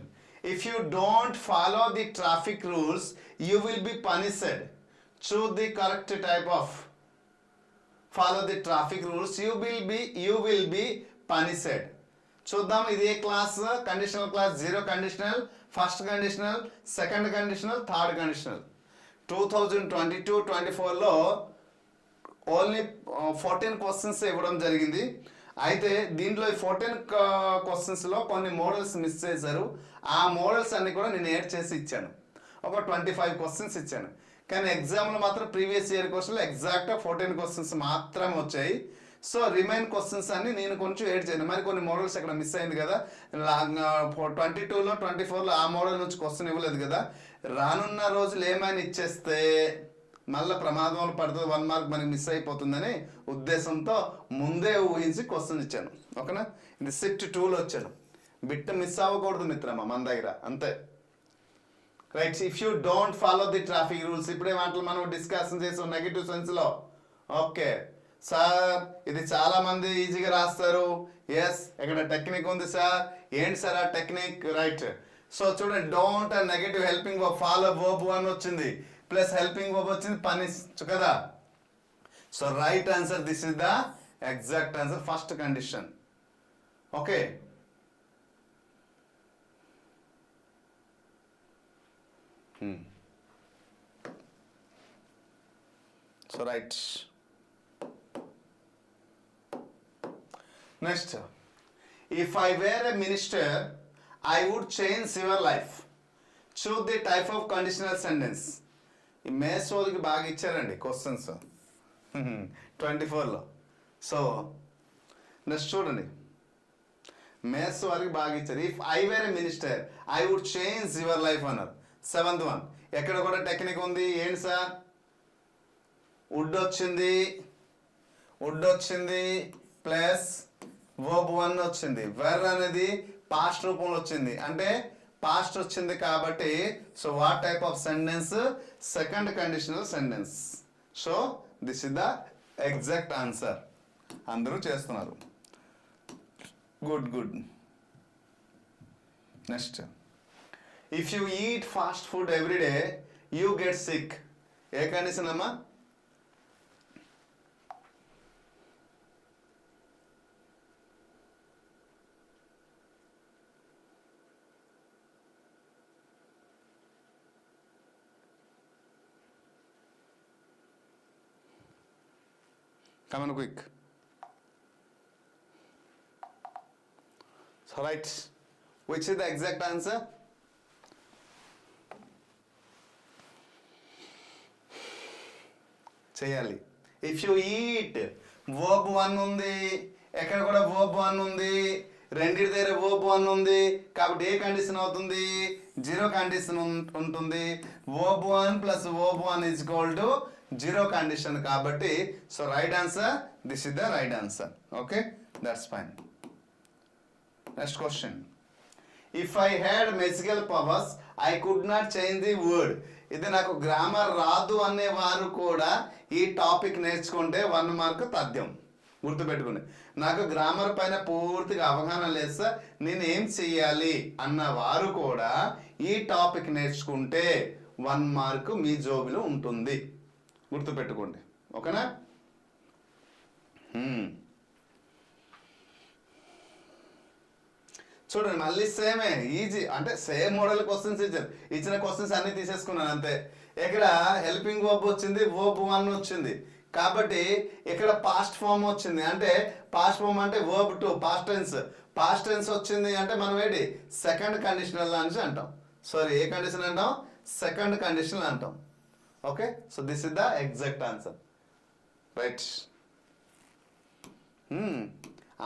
If you don't follow the traffic rules you will be punished. Choose the correct type of. Follow the traffic rules you will be punished. చూద్దాం ఇది ఏ class? Conditional class. 0 conditional, first conditional, second conditional, third conditional. 2022-24లో only 14 questions ఇవ్వడం జరిగింది. అయితే దీంట్లో ఈ 14 క్వశ్చన్స్లో కొన్ని మోడల్స్ మిస్ చేశారు. ఆ మోడల్స్ అన్ని కూడా నేను యాడ్ చేసి ఇచ్చాను. ఒక 25 క్వశ్చన్స్ ఇచ్చాను. కానీ ఎగ్జామ్లో మాత్రం ప్రీవియస్ ఇయర్ క్వశ్చన్లో ఎగ్జాక్ట్గా 14 క్వశ్చన్స్ మాత్రమే వచ్చాయి. సో రిమైన్ క్వశ్చన్స్ అన్ని నేను కొంచెం యాడ్ చేయను. మరి కొన్ని మోడల్స్ అక్కడ మిస్ అయింది కదా. 22లో 24లో ఆ మోడల్ నుంచి క్వశ్చన్ ఇవ్వలేదు కదా. రానున్న రోజులు ఏమైనా ఇచ్చేస్తే మళ్ళీ ప్రమాదంలో పడుతుంది, 1 మార్క్ మనకి మిస్ అయిపోతుందని ఉద్దేశంతో ముందే ఊహించి క్వశ్చన్ ఇచ్చాను. ఓకేనా? ఇది షిఫ్ట్ 2లో వచ్చాను. బిట్ మిస్ అవ్వకూడదు మిత్రమా మన దగ్గర, అంతే. Right. If you don't follow the traffic rules. ఇప్పుడే మాటలు మనం డిస్కషన్ చేసాం నెగిటివ్ సెన్స్లో. ఓకే సార్, ఇది చాలా మంది ఈజీగా రాస్తారు. ఎస్, ఇక్కడ టెక్నిక్ ఉంది సార్. ఏంటి సార్ ఆ టెక్నిక్? రైట్. సో చూడండి, don't and negative helping verb, follow verb 1 వచ్చింది, ప్లస్ హెల్పింగ్ వర్బ్ వచ్చింది, పనిష్ కదా. So right answer, this is the exact answer, first condition. Okay. So right. Next, if I were a minister I would change your life. Choose the type of conditional sentence. ఈ maths వాళ్ళకి బాగా ఇచ్చారండి questions 24లో. So next చూడండి, maths వాళ్ళకి బాగా ఇచ్చారు. If I were a minister I would change your life అన్నారు. 7th వన్ ఎక్కడ కూడా టెక్నిక్ ఉంది. ఏంటి సార్? వుడ్ వచ్చింది ప్లస్ వర్బ్ 1 వచ్చింది. వెర్ అనేది పాస్ట్ రూపంలో వచ్చింది, అంటే పాస్ట్ వచ్చింది కాబట్టి so what type of sentence? Second conditional sentence. So this is the exact answer. అందరూ చేస్తున్నారు. Good. Next, if you eat fast food every day you get sick. ఏ కండిషన్ అమ్మా? Come on, quick. So right, which is the exact answer? చేయాలి. If you eat, verb 1 ఉంది, ఎక్కడ కూడా verb 1 ఉంది, రెండింటి దగ్గర వర్బ్ 1 ఉంది కాబట్టి ఏ కండిషన్ అవుతుంది? 0 కండిషన్ ఉంటుంది. Verb 1 plus verb 1 is equal to 0 condition కాబట్టి so right answer, this is the right answer. Okay, that's fine. Next question. If I had magical powers I could not change the word. ఇది నాకు grammar రాదు అనేవారు కూడా ఈ topic నేర్చుకుంటే 1 mark తథ్యం. గుర్తుపెట్టుకుని, నాకు గ్రామర్ పైన పూర్తిగా అవగాహన లేదు సార్, నేను ఏం చెయ్యాలి అన్నవారు కూడా ఈ టాపిక్ నేర్చుకుంటే 1 మార్క్ మీ జోబిలో ఉంటుంది. గుర్తుపెట్టుకోండి. ఓకేనా? చూడండి, మళ్ళీ సేమే, ఈజీ, అంటే సేమ్ మోడల్ క్వశ్చన్స్ ఇచ్చారు. ఇచ్చిన క్వశ్చన్స్ అన్ని తీసేసుకున్నాను అంతే. ఇక్కడ హెల్పింగ్ వర్బ్ వచ్చింది, వర్బ్ 1 వచ్చింది కాబట్టి ఇక్కడ పాస్ట్ ఫామ్ వచ్చింది. అంటే పాస్ట్ ఫామ్ అంటే వర్బ్ 2 పాస్ట్ టెన్స్ వచ్చింది అంటే మనం ఏంటి? సెకండ్ కండిషనల్ అని అంటాం. సారీ, ఏ కండిషన్ అంటాం? సెకండ్ కండిషనల్ అంటాం. Okay, so this is the exact answer. Right.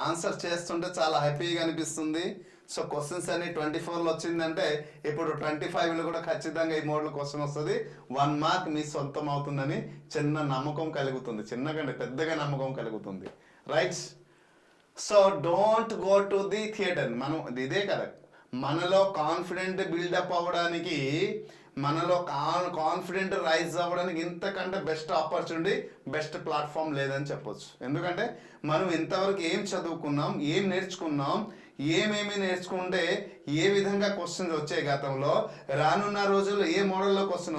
Answer చేస్తుంటే చాలా హ్యాపీగా అనిపిస్తుంది. సో క్వశ్చన్స్ అన్ని 24లో వచ్చిందంటే ఇప్పుడు 25లో కూడా ఖచ్చితంగా ఈ మోడల్ క్వశ్చన్ వస్తుంది. 1 మార్క్ మీ సొంతం అవుతుందని చిన్న నమ్మకం కలుగుతుంది. చిన్నకంటే పెద్దగా నమ్మకం కలుగుతుంది. Right. So don't go to the theatre. మనం ఇదే కదా మనలో కాన్ఫిడెంట్ బిల్డప్ అవ్వడానికి, మనలో కాన్ఫిడెంట్ రైజ్ అవ్వడానికి ఇంతకంటే బెస్ట్ ఆపర్చునిటీ, బెస్ట్ ప్లాట్ఫామ్ లేదని చెప్పొచ్చు. ఎందుకంటే మనం ఇంతవరకు ఏం చదువుకున్నాం, ఏం నేర్చుకున్నాం, ఏమేమి నేర్చుకుంటే ఏ విధంగా క్వశ్చన్స్ వచ్చాయి గతంలో, రానున్న రోజుల్లో ఏ మోడల్లో క్వశ్చన్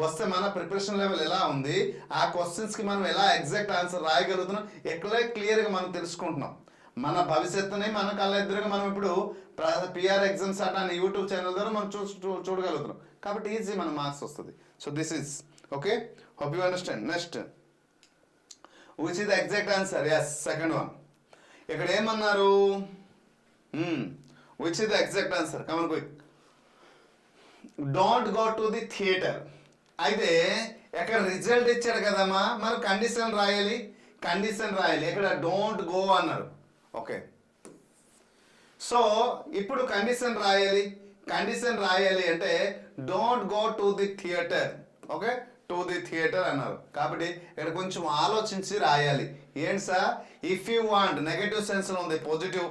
వస్తే మన ప్రిపరేషన్ లెవెల్ ఎలా ఉంది, ఆ క్వశ్చన్స్కి మనం ఎలా ఎగ్జాక్ట్ ఆన్సర్ రాయగలుగుతున్నాం, ఎక్కడే క్లియర్గా మనం తెలుసుకుంటున్నాం. మన భవిష్యత్తుని మన కళ్ళ ఎదురుగా మనం ఇప్పుడు పిఆర్ ఎగ్జామ్స్ అట్ అని యూట్యూబ్ ఛానల్ ద్వారా మనం చూడగలుగుతున్నాం. కాబట్టి ఈజీ మన మార్క్స్ వస్తుంది. So this is okay. Hope you understand. Next, which is the exact answer? Yes, second one. ఇక్కడ ఏమన్నారు? Which is the exact answer? Come on quick. Don't go to the theatre. అయితే ఇక్కడ రిజల్ట్ ఇచ్చాడు కదమ్మా, మరి condition రాయాలి. ఇక్కడ డోంట్ గో అన్నారు. ఓకే, సో ఇప్పుడు కండిషన్ రాయాలి అంటే don't go to the theatre. Okay, to the theatre అన్నారు. కాబట్టి ఇక్కడ కొంచెం ఆలోచించి రాయాలి. ఏంటి sir? If you want negative సెన్స్లో ఉంది, positive.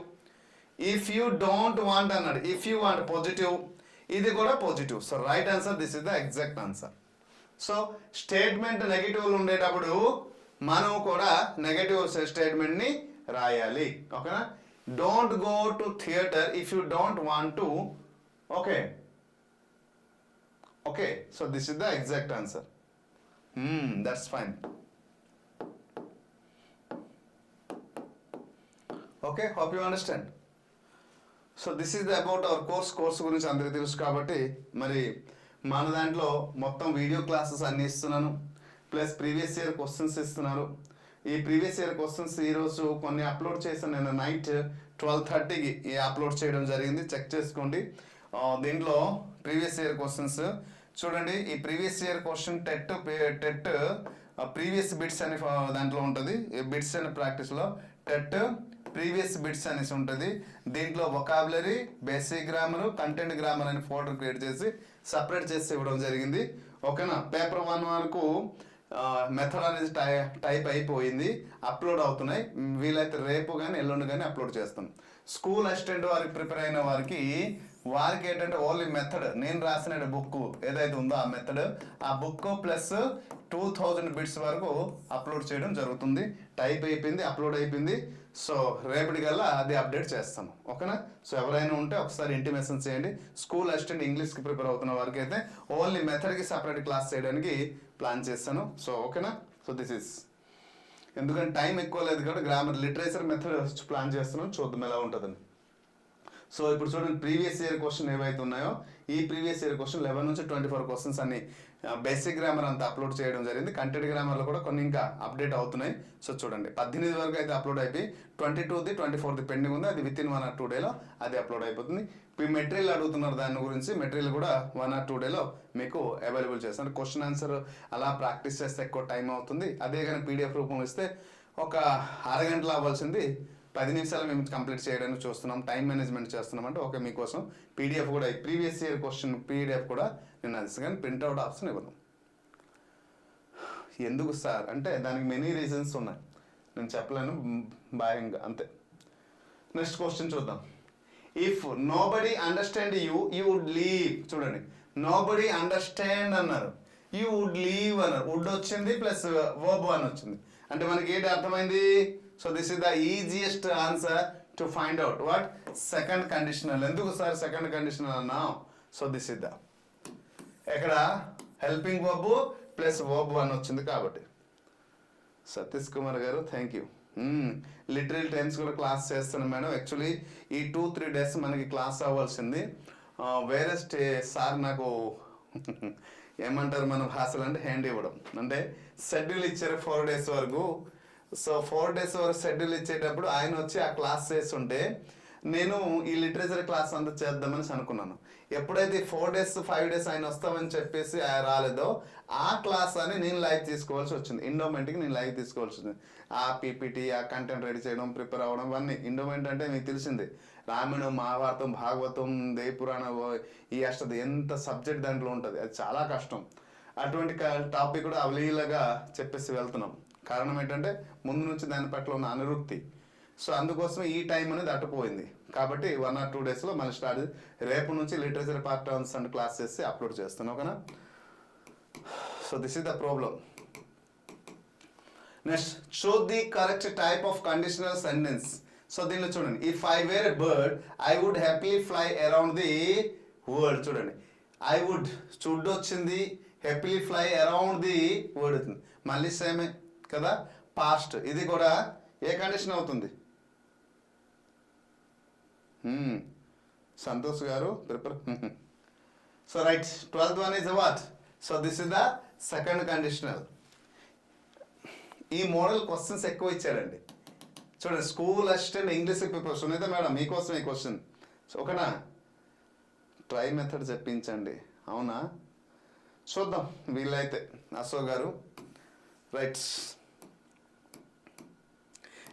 If you don't want అన్నాడు, ఇఫ్ యూ వాంట్ పాజిటివ్, ఇది కూడా positive. So right answer, this is the exact answer. So statement నెగటివ్లు ఉండేటప్పుడు మనం కూడా నెగటివ్ స్టేట్మెంట్ని రాయాలి. ఓకేనా? Don't go to theatre if you don't want to. Okay, so this is the exact answer. That's fine. Okay, hope you understand. So this is about our course గురించి అందరికీ తెలుసు. కాబట్టి మరి మన దాంట్లో మొత్తం వీడియో క్లాసెస్ అన్ని ఇస్తున్నాను, ప్లస్ ప్రీవియస్ ఇయర్ క్వశ్చన్స్ ఇస్తున్నారు. ఈ ప్రీవియస్ ఇయర్ క్వశ్చన్స్ ఈరోజు కొన్ని అప్లోడ్ చేశాను. నేను నైట్ 12:30కి అప్లోడ్ చేయడం జరిగింది, చెక్ చేసుకోండి. దీంట్లో ప్రీవియస్ ఇయర్ క్వశ్చన్స్ చూడండి. ఈ previous year question TET previous bits అని దాంట్లో ఉంటుంది. బిట్స్ అండ్ ప్రాక్టీస్లో టెట్ ప్రీవియస్ బిట్స్ అనేసి ఉంటుంది. దీంట్లో vocabulary, basic grammar, content grammar అని ఫోల్డర్ క్రియేట్ చేసి సపరేట్ చేసి ఇవ్వడం జరిగింది. ఓకేనా? పేపర్ 1 వరకు మెథడ్ అనేది టైప్ అయిపోయింది, అప్లోడ్ అవుతున్నాయి. వీలైతే రేపు కానీ ఎల్లుండి కానీ అప్లోడ్ చేస్తాం. స్కూల్ అసిస్టెంట్ వారికి ప్రిపేర్ అయిన వారికి ఏంటంటే ఓన్లీ మెథడ్, నేను రాసిన బుక్ ఏదైతే ఉందో ఆ మెథడ్, ఆ బుక్ ప్లస్ 2000 బిట్స్ వరకు అప్లోడ్ చేయడం జరుగుతుంది. టైప్ అయిపోయింది, అప్లోడ్ అయిపోయింది. సో రేపటికల్లా అది అప్డేట్ చేస్తాను. ఓకేనా? సో ఎవరైనా ఉంటే ఒకసారి ఇంటిమేషన్ చేయండి. స్కూల్ అసిస్టెంట్ ఇంగ్లీష్కి ప్రిపేర్ అవుతున్న వారికి అయితే ఓన్లీ మెథడ్కి సపరేట్ క్లాస్ చేయడానికి ప్లాన్ చేస్తాను. సో ఓకేనా? సో దిస్ ఈస్, ఎందుకంటే టైం ఎక్కువ లేదు కాబట్టి గ్రామర్, లిటరేచర్ మెథడ్ ప్లాన్ చేస్తున్నాను. చూద్దాం ఎలా ఉంటుందని. సో ఇప్పుడు చూడండి, ప్రీవియస్ ఇయర్ క్వశ్చన్ ఏవైతే ఉన్నాయో ఈ ప్రీవియస్ ఇయర్ క్వశ్చన్ 11 నుంచి 24 క్వశ్చన్స్ అన్ని బేసిక్ గ్రామర్ అంతా అప్లోడ్ చేయడం జరిగింది. కంటెంట్ గ్రామర్లో కూడా కొన్ని ఇంకా అప్డేట్ అవుతున్నాయి. సో చూడండి, 18 వరకు అయితే అప్లోడ్ అయిపోయి 22ది 24ది పెండింగ్ ఉంది. అది విత్ ఇన్ 1 or 2 డేలో అది అప్లోడ్ అయిపోతుంది. ఇప్పుడు మెటీరియల్ అడుగుతున్నారు, దాని గురించి మెటీరియల్ కూడా 1 or 2 డేలో మీకు అవైలబుల్ చేస్తాను. క్వశ్చన్ ఆన్సర్ అలా ప్రాక్టీస్ చేస్తే ఎక్కువ టైం అవుతుంది. అదే కానీ పీడిఎఫ్ రూపంలో ఇస్తే ఒక అరగంటలో అవ్వాల్సింది 10 నిమిషాలు మేము కంప్లీట్ చేయడానికి చూస్తున్నాం. టైం మేనేజ్మెంట్ చేస్తున్నాం అంటే ఓకే, మీకోసం పీడిఎఫ్ కూడా, ప్రీవియస్ ఇయర్ క్వశ్చన్ పీడిఎఫ్ కూడా నేను అది కానీ ప్రింట్అవుట్ ఆప్షన్ ఇవ్వను. ఎందుకు సార్ అంటే దానికి మెనీ రీజన్స్ ఉన్నాయి, నేను చెప్పలేను భయంగా, అంతే. నెక్స్ట్ క్వశ్చన్ చూద్దాం. If nobody understand you would leave. చూడండి, నోబడీ అండర్స్టాండ్ అన్నారు, యూ వుడ్ లీవ్ అన్నారు. వుడ్ వచ్చింది ప్లస్ వర్బ్ అని వచ్చింది అంటే మనకి ఏంటి అర్థమైంది? So this is the easiest answer to find out what second conditional. ఎందుకు సార్ సెకండ్ కండిషనల్ అన్నాం? సో దిస్ ఇస్ ద, ఇక్కడ హెల్పింగ్ వర్బ్ ప్లస్ వర్బ్ అని వచ్చింది కాబట్టి. Satish Kumar garu thank you. Literal times కూడా క్లాస్ చేస్తాను మేడం. యాక్చువల్లీ ఈ 2-3 డేస్ మనకి క్లాస్ అవ్వాల్సింది. వేరే సార్ నాకు ఏమంటారు మన భాషలు అంటే హ్యాండ్ ఇవ్వడం, అంటే షెడ్యూల్ ఇచ్చారు 4 days వరకు. సో 4 days వరకు షెడ్యూల్ ఇచ్చేటప్పుడు ఆయన వచ్చి ఆ క్లాస్ చేస్తుంటే నేను ఈ లిటరేచర్ క్లాస్ అంతా చేద్దామని అనుకున్నాను. ఎప్పుడైతే 4 days 5 days ఆయన వస్తామని చెప్పేసి ఆయన రాలేదో ఆ క్లాస్ అని నేను లైవ్ తీసుకోవాల్సి వచ్చింది. ఇండోమెంట్కి నేను లైవ్ తీసుకోవాల్సి వచ్చింది. ఆ పీపీటీ, ఆ కంటెంట్ రెడీ చేయడం, ప్రిపేర్ అవ్వడం, ఇవన్నీ. ఇండోమెంట్ అంటే మీకు తెలిసింది, రామాయణం, మహాభారతం, భాగవతం, దేవపురాణం, ఈ అష్టది ఎంత సబ్జెక్ట్ దాంట్లో ఉంటుంది, అది చాలా కష్టం. అటువంటి టాపిక్ కూడా అవలీలగా చెప్పేసి వెళ్తున్నాం. కారణం ఏంటంటే ముందు నుంచి దాని పట్ల ఉన్న అనురక్తి. సో అందుకోసం ఈ టైం అనేది అట్టుపోయింది. కాబట్టి 1 or 2 డేస్లో మళ్ళీ స్టార్ట్. రేపు నుంచి literature part terms and class చేసి అప్లోడ్ చేస్తాను, ఓకేనా. So this is the problem. Next, show the correct type of conditional sentence. So దీనిలో చూడండి, if I were a bird I would happily fly around the world. చూడండి, I would would వచ్చింది, happily fly around the world వచ్చింది, మళ్ళీ సేమే కదా. Past ఇది కూడా ఏ కండిషన్ అవుతుంది? Santosh garu prepare. So right, 12th one is what? So this is the second conditional. ఈ మోడల్ క్వశ్చన్స్ ఎక్కువ ఇచ్చాడండి. చూడండి, school assistant English prepare. Sunitha madam మీకోసం ఈ క్వశ్చన్. ఓకేనా, ట్రై మెథడ్ చెప్పించండి. అవునా, చూద్దాం వీళ్ళైతే. అశోక్ గారు రైట్.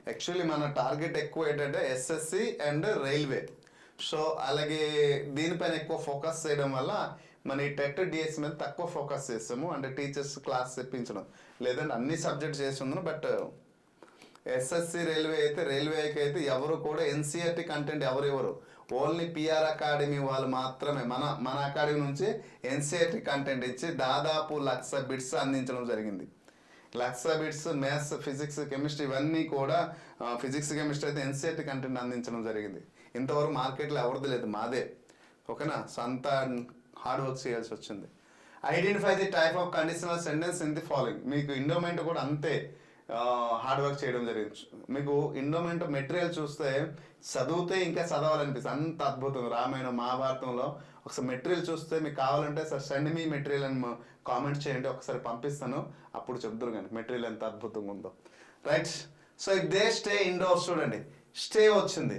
యాక్చువల్లీ మన టార్గెట్ ఎక్కువ ఏంటంటే ఎస్ఎస్సి అండ్ రైల్వే. సో అలాగే దీనిపైన ఎక్కువ ఫోకస్ చేయడం వల్ల మన ఈ టెట్ డిఎస్ మీద తక్కువ ఫోకస్ చేస్తాము. అంటే టీచర్స్ క్లాస్ చెప్పించడం, లేదంటే అన్ని సబ్జెక్ట్స్ చేస్తున్నాను. బట్ ఎస్ఎస్సి రైల్వే అయితే, రైల్వేకి అయితే ఎవరు కూడా ఎన్సీఆర్టీ కంటెంట్ ఎవరు ఓన్లీ పిఆర్ అకాడమీ వాళ్ళు మాత్రమే మన అకాడమీ నుంచి ఎన్సీఆర్టీ కంటెంట్ ఇచ్చి దాదాపు 1,00,000 బిట్స్ అందించడం జరిగింది. 1,00,000 బిట్స్, మ్యాథ్స్, ఫిజిక్స్, కెమిస్ట్రీ ఇవన్నీ కూడా. ఫిజిక్స్ కెమిస్ట్రీ అయితే ఎన్సీఆర్టీ కంటెంట్ అందించడం జరిగింది. ఇంతవరకు మార్కెట్లో ఎవరిది లేదు, మాదే, ఓకేనా. సో అంతా హార్డ్ వర్క్ చేయాల్సి వచ్చింది. Identify the type of conditional sentence in the following. మీకు ఇండోమెంట్ కూడా అంతే హార్డ్ వర్క్ చేయడం జరిగింది. మీకు ఇండోమెంట్ మెటీరియల్ చూస్తే చదివితే ఇంకా చదవాలనిపిస్తుంది, అంత అద్భుతం. రామాయణం, మహాభారతంలో ఒకసారి మెటీరియల్ చూస్తే మీకు కావాలంటే సార్ సెండ్ మీ మెటీరియల్ అని కామెంట్ చేయండి, ఒకసారి పంపిస్తాను, అప్పుడు చెప్తారు కానీ మెటీరియల్ ఎంత అద్భుతంగా ఉందో. Right. So if they stay indoors, చూడండి స్టే వచ్చింది,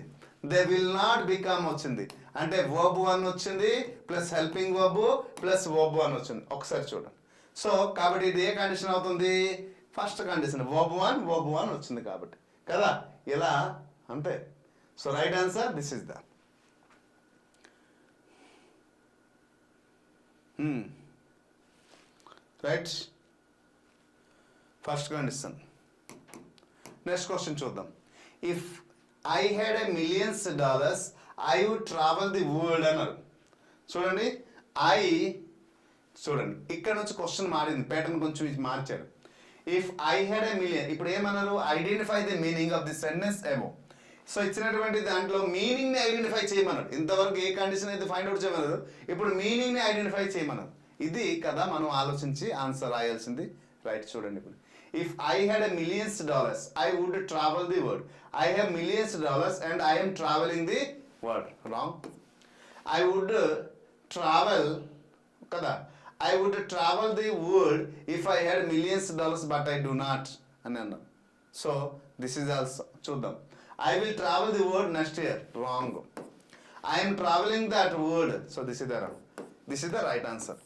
దే విల్ నాట్ బికమ్ వచ్చింది, అంటే వర్బ్ 1 వచ్చింది plus helping verb plus verb 1 వచ్చింది. ఒకసారి చూడండి. సో కాబట్టి ఇది ఏ కండిషన్ అవుతుంది? ఫస్ట్ కండిషన్ వర్బ్ 1 వచ్చింది కాబట్టి కదా, ఇలా అంతే. So right answer this is the right first condition. Next question చూద్దాం. If I had $1 million I would travel the world అన్నారు. చూడండి చూడండి ఇక్కడ నుంచి క్వశ్చన్ మారింది, ప్యాటర్న్ కొంచెం మార్చారు. ఇఫ్ ఐ హ్యాడ్ $1 million, ఇప్పుడు ఏమన్నారు? Identify the meaning of the sentence above. So ఇచ్చినటువంటి దాంట్లో మీనింగ్ని ఐడెంటిఫై చేయమన్నారు. ఇంతవరకు ఏ కండిషన్ అయితే ఫైండ్ అవుట్ చేయమన్నారు, ఇప్పుడు మీనింగ్ని ఐడెంటిఫై చేయమన్నారు. ఇది కదా మనం ఆలోచించి ఆన్సర్ రాయాల్సింది. రైట్, చూడండి ఇప్పుడు. If I had $1 million, I would travel the world. I have $1 million and I am traveling the world. Wrong. I would travel, kada. I would travel the world if I had $1 million, but I do not. Anna. So this is also చూద్దాం. I will travel the world next year. Wrong. I am traveling that world. So this is the wrong. This is the right answer.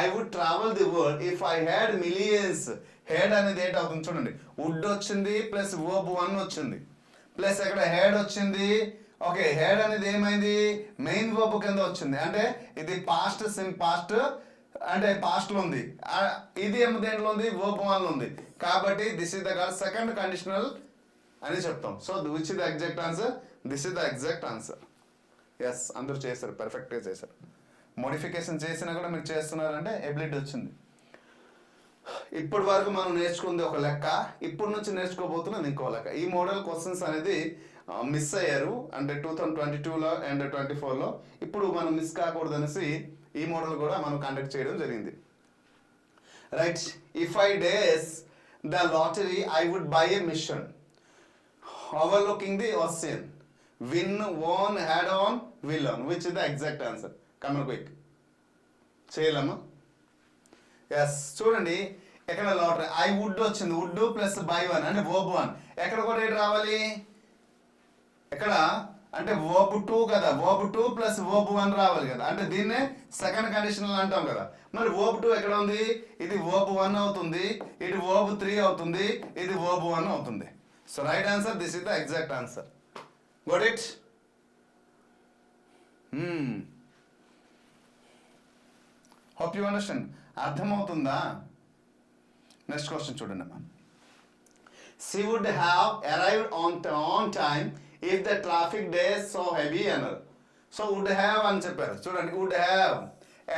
I would travel the world if I had millions. Head అనేది ఏంటి అవుతుంది? చూడండి, would వచ్చింది plus verb 1 వచ్చింది plus ఇక్కడ head వచ్చింది. Okay, head అనేది ఏమైంది? మెయిన్ వర్బ్ కింద వచ్చింది, అంటే ఇది పాస్ట్ పాస్ట్ అంటే పాస్ట్ లో ఉంది. ఇది ఏమో దేంట్లో ఉంది? వర్బ్ 1 ఉంది. కాబట్టి this is the second conditional అని చెప్తాం. So which is the exact answer? This is the exact answer. Yes, అందరూ చేశారు, పర్ఫెక్ట్గా చేశారు. మోడిఫికేషన్ చేసినా కూడా మీరు చేస్తున్నారంటే ఎబిలిటీ వచ్చింది. ఇప్పటి వరకు మనం నేర్చుకుంది ఒక లెక్క, ఇప్పటి నుంచి నేర్చుకోబోతున్నది ఇంకో లెక్క. ఈ మోడల్ క్వశ్చన్స్ అనేది మిస్ అయ్యారు, అంటే 2022లో అండ్ 2024లో. ఇప్పుడు మనం మిస్ కాకూడదు అనేసి ఈ మోడల్ కూడా మనం కండక్ట్ చేయడం జరిగింది. Right. If I days the lottery I would buy a mission overlooking the ocean. Win, won, had won, will win. Which is the exact answer? Come on on. చేయలేమా? ఎస్, చూడండి ఎక్కడ లాటరీ ఐ వుడ్ వచ్చింది, would plus buy 1 అంటే verb 1. ఎక్కడ కూడా ఏంటి రావాలి? ఎక్కడ అంటే వర్బ్ 2 కదా, వర్బ్ 2 ప్లస్ వర్బ్ 1 రావాలి కదా, అంటే దీన్నే సెకండ్ కండిషనల్ అంటాం కదా. మరి వర్బ్ 2 ఎక్కడ ఉంది? ఇది వర్బ్ 1 అవుతుంది, ఇది వర్బ్ 3 అవుతుంది, ఇది వర్బ్ 1 అవుతుంది. So right answer, this is the exact answer. Got it? Hope you understand. అర్థమవుతుందా? నెక్స్ట్ క్వశ్చన్ చూడండి అమ్మా. She would have arrived on time if the traffic days so heavy అన్నారు. సో వుడ్ హ్యావ్ అని చెప్పారు. చూడండి, would have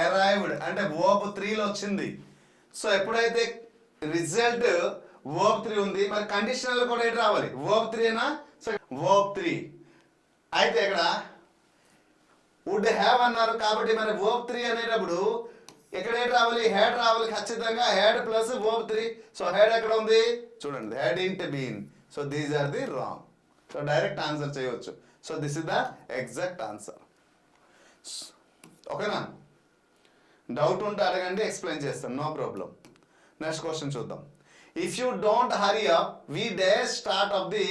arrived అంటే verb 3లో వచ్చింది. సో ఎప్పుడైతే రిజల్ట్ వర్బ్ 3 ఉంది, మరి కండిషనల్ కూడా ఏంటి రావాలి? వర్బ్ 3 సో వర్బ్ 3 అయితే ఇక్కడ వుడ్ హ్యావ్ అన్నారు కాబట్టి మరి వర్బ్ 3 అనేటప్పుడు ఇక్కడ ఏంటి రావాలి? హెడ్ రావాలి ఖచ్చితంగా. Head plus verb 3. So head ఎక్కడ ఉంది? చూడండి, హెడ్ ఇంట్ been. So these are the wrong. So direct answer చేయవచ్చు. So this is the exact answer. ఓకేనా? డౌట్ ఉంటే అడగండి, ఎక్స్ప్లెయిన్ చేస్తాను, నో ప్రాబ్లం. నెక్స్ట్ క్వశ్చన్ చూద్దాం. If you don't hurry up we day start of the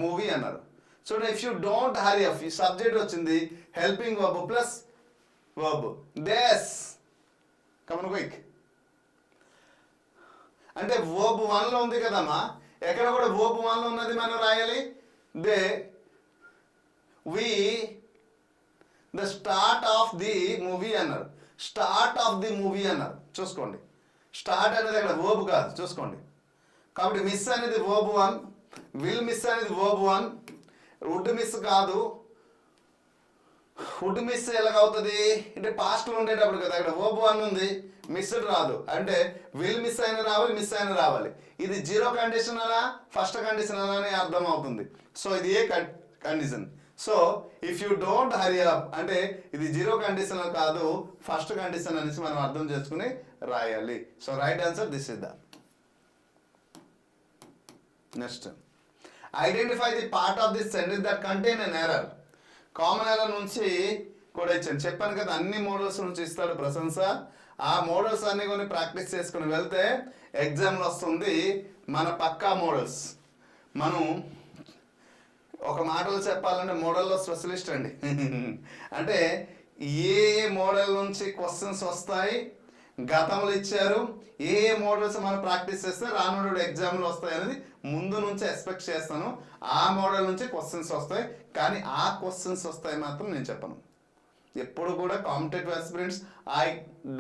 movie అన్నారు. చూడండి, if you don't hurry up ఈ subject వచ్చింది, helping verb plus verb days. Come on quick అంటే వర్బ్ 1లో ఉంది కదమ్మా, ఎక్కడ కూడా వర్బ్ 1లో ఉన్నది మనం రాయాలి. They we the start of the movie అన్నారు. స్టార్ట్ ఆఫ్ ది మూవీ అన్నారు. చూసుకోండి, స్టార్ట్ అనేది అక్కడ వర్బ్ కాదు, చూసుకోండి. కాబట్టి మిస్ అనేది వర్బ్ 1, విల్ మిస్ అనేది వర్బ్ 1, వుడ్ మిస్ కాదు. వుడ్ మిస్ ఎలాగవుతుంది అంటే పాస్ట్లో ఉండేటప్పుడు కదా, అక్కడ వర్బ్ 1 ఉంది, మిస్డ్ రాదు. అంటే విల్ మిస్ అయినా రావాలి, మిస్ అయినా రావాలి. ఇది జీరో కండిషన్ అలా ఫస్ట్ కండిషన్ అలా అని అర్థం అవుతుంది. సో ఇది ఏ condition. So if you don't hurry up అంటే ఇది జీరో కండిషన్ కాదు, ఫస్ట్ కండిషన్ అనేసి మనం అర్థం చేసుకుని రాయాలి. So right answer this is the. Next, identify the part of this sentence that contain an error. Common error నుంచి కూడా ఇచ్చాను, చెప్పాను కదా, అన్ని మోడల్స్ నుంచి ఇస్తాడు ప్రశంస. ఆ మోడల్స్ అన్ని కొన్ని ప్రాక్టీస్ చేసుకుని వెళ్తే ఎగ్జామ్లో వస్తుంది మన పక్కా మోడల్స్. మనం ఒక మాటలో చెప్పాలంటే మోడల్లో స్పెషలిస్ట్ అండి. అంటే ఏ మోడల్ నుంచి క్వశ్చన్స్ వస్తాయి, గతంలో ఇచ్చారు, ఏ మోడల్స్ మనం ప్రాక్టీస్ చేస్తే రానున్న ఎగ్జామ్లో వస్తాయి అనేది ముందు నుంచి ఎక్స్పెక్ట్ చేస్తాను. ఆ మోడల్ నుంచి క్వశ్చన్స్ వస్తాయి, కానీ ఆ క్వశ్చన్స్ వస్తాయి మాత్రం నేను చెప్పను. ఎప్పుడు కూడా competitive aspirants I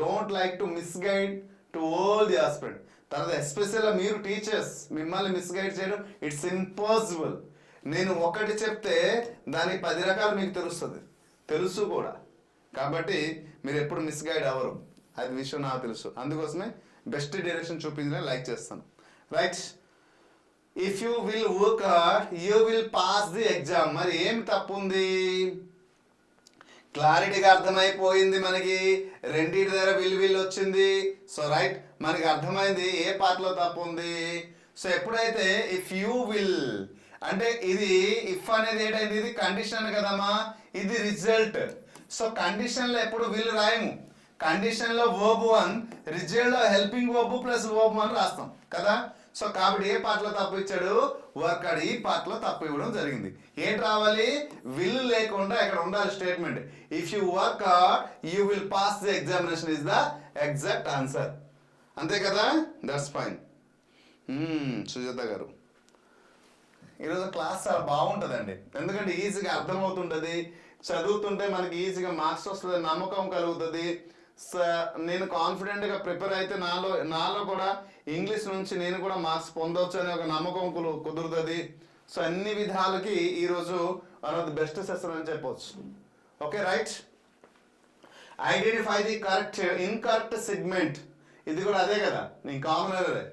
don't like to misguide to all the aspirant. తర్వాత ఎస్పెషల్గా మీరు టీచర్స్ మిమ్మల్ని మిస్గైడ్ చేయడం ఇట్స్ ఇంపాసిబుల్. నేను ఒకటి చెప్తే దానికి 10 రకాలు మీకు తెలుసు కూడా. కాబట్టి మీరు ఎప్పుడు మిస్గైడ్ అవ్వరు, అది విషయం నాకు తెలుసు. అందుకోసమే బెస్ట్ డైరెక్షన్ చూపించడం లైక్ చేస్తాను. Right, if you will work hard you will pass the exam. మరి ఏం తప్పు ఉంది? క్లారిటీగా అర్థమైపోయింది మనకి, రెండింటి దగ్గర విల్ వచ్చింది. సో రైట్, మనకి అర్థమైంది ఏ పార్ట్లో తప్పు ఉంది. సో ఎప్పుడైతే ఇఫ్ యూ విల్ అంటే ఇది ఇఫ్ అనేది ఏంటంటే ఇది కండిషన్ కదమ్మా, ఇది రిజల్ట్. సో కండిషన్లో ఎప్పుడు విల్ రాయము, కండిషన్లో వర్బ్ 1, రిజల్ట్లో హెల్పింగ్ వర్బ్ ప్లస్ వర్బ్ 1 రాస్తాం కదా. సో కాబట్టి ఏ పార్ట్లో తప్పు ఇచ్చాడు? వర్క్ ఈ పార్ట్లో తప్పు ఇవ్వడం జరిగింది. ఏంటి రావాలి? విల్ లేకుండా ఇక్కడ ఉండాలి statement. If you work you will pass the examination is the exact answer. అంతే కదా, దట్స్ ఫైన్. సుజాత గారు, ఈరోజు క్లాస్ చాలా బాగుంటుందండి, ఎందుకంటే ఈజీగా అర్థమవుతుంటుంది, చదువుతుంటే మనకి ఈజీగా మార్క్స్ వస్తుంది, నమ్మకం కలుగుతుంది. నేను కాన్ఫిడెంట్గా ప్రిపేర్ అయితే నాలో కూడా ఇంగ్లీష్ నుంచి నేను కూడా మార్క్స్ పొందవచ్చు అనే ఒక నమ్మకం కుదురుతుంది. సో అన్ని విధాలకి ఈరోజు one of the best session అని చెప్పవచ్చు. Okay right, identify the correct incorrect segment. ఇది కూడా అదే కదా, నేను కామన్ అదే.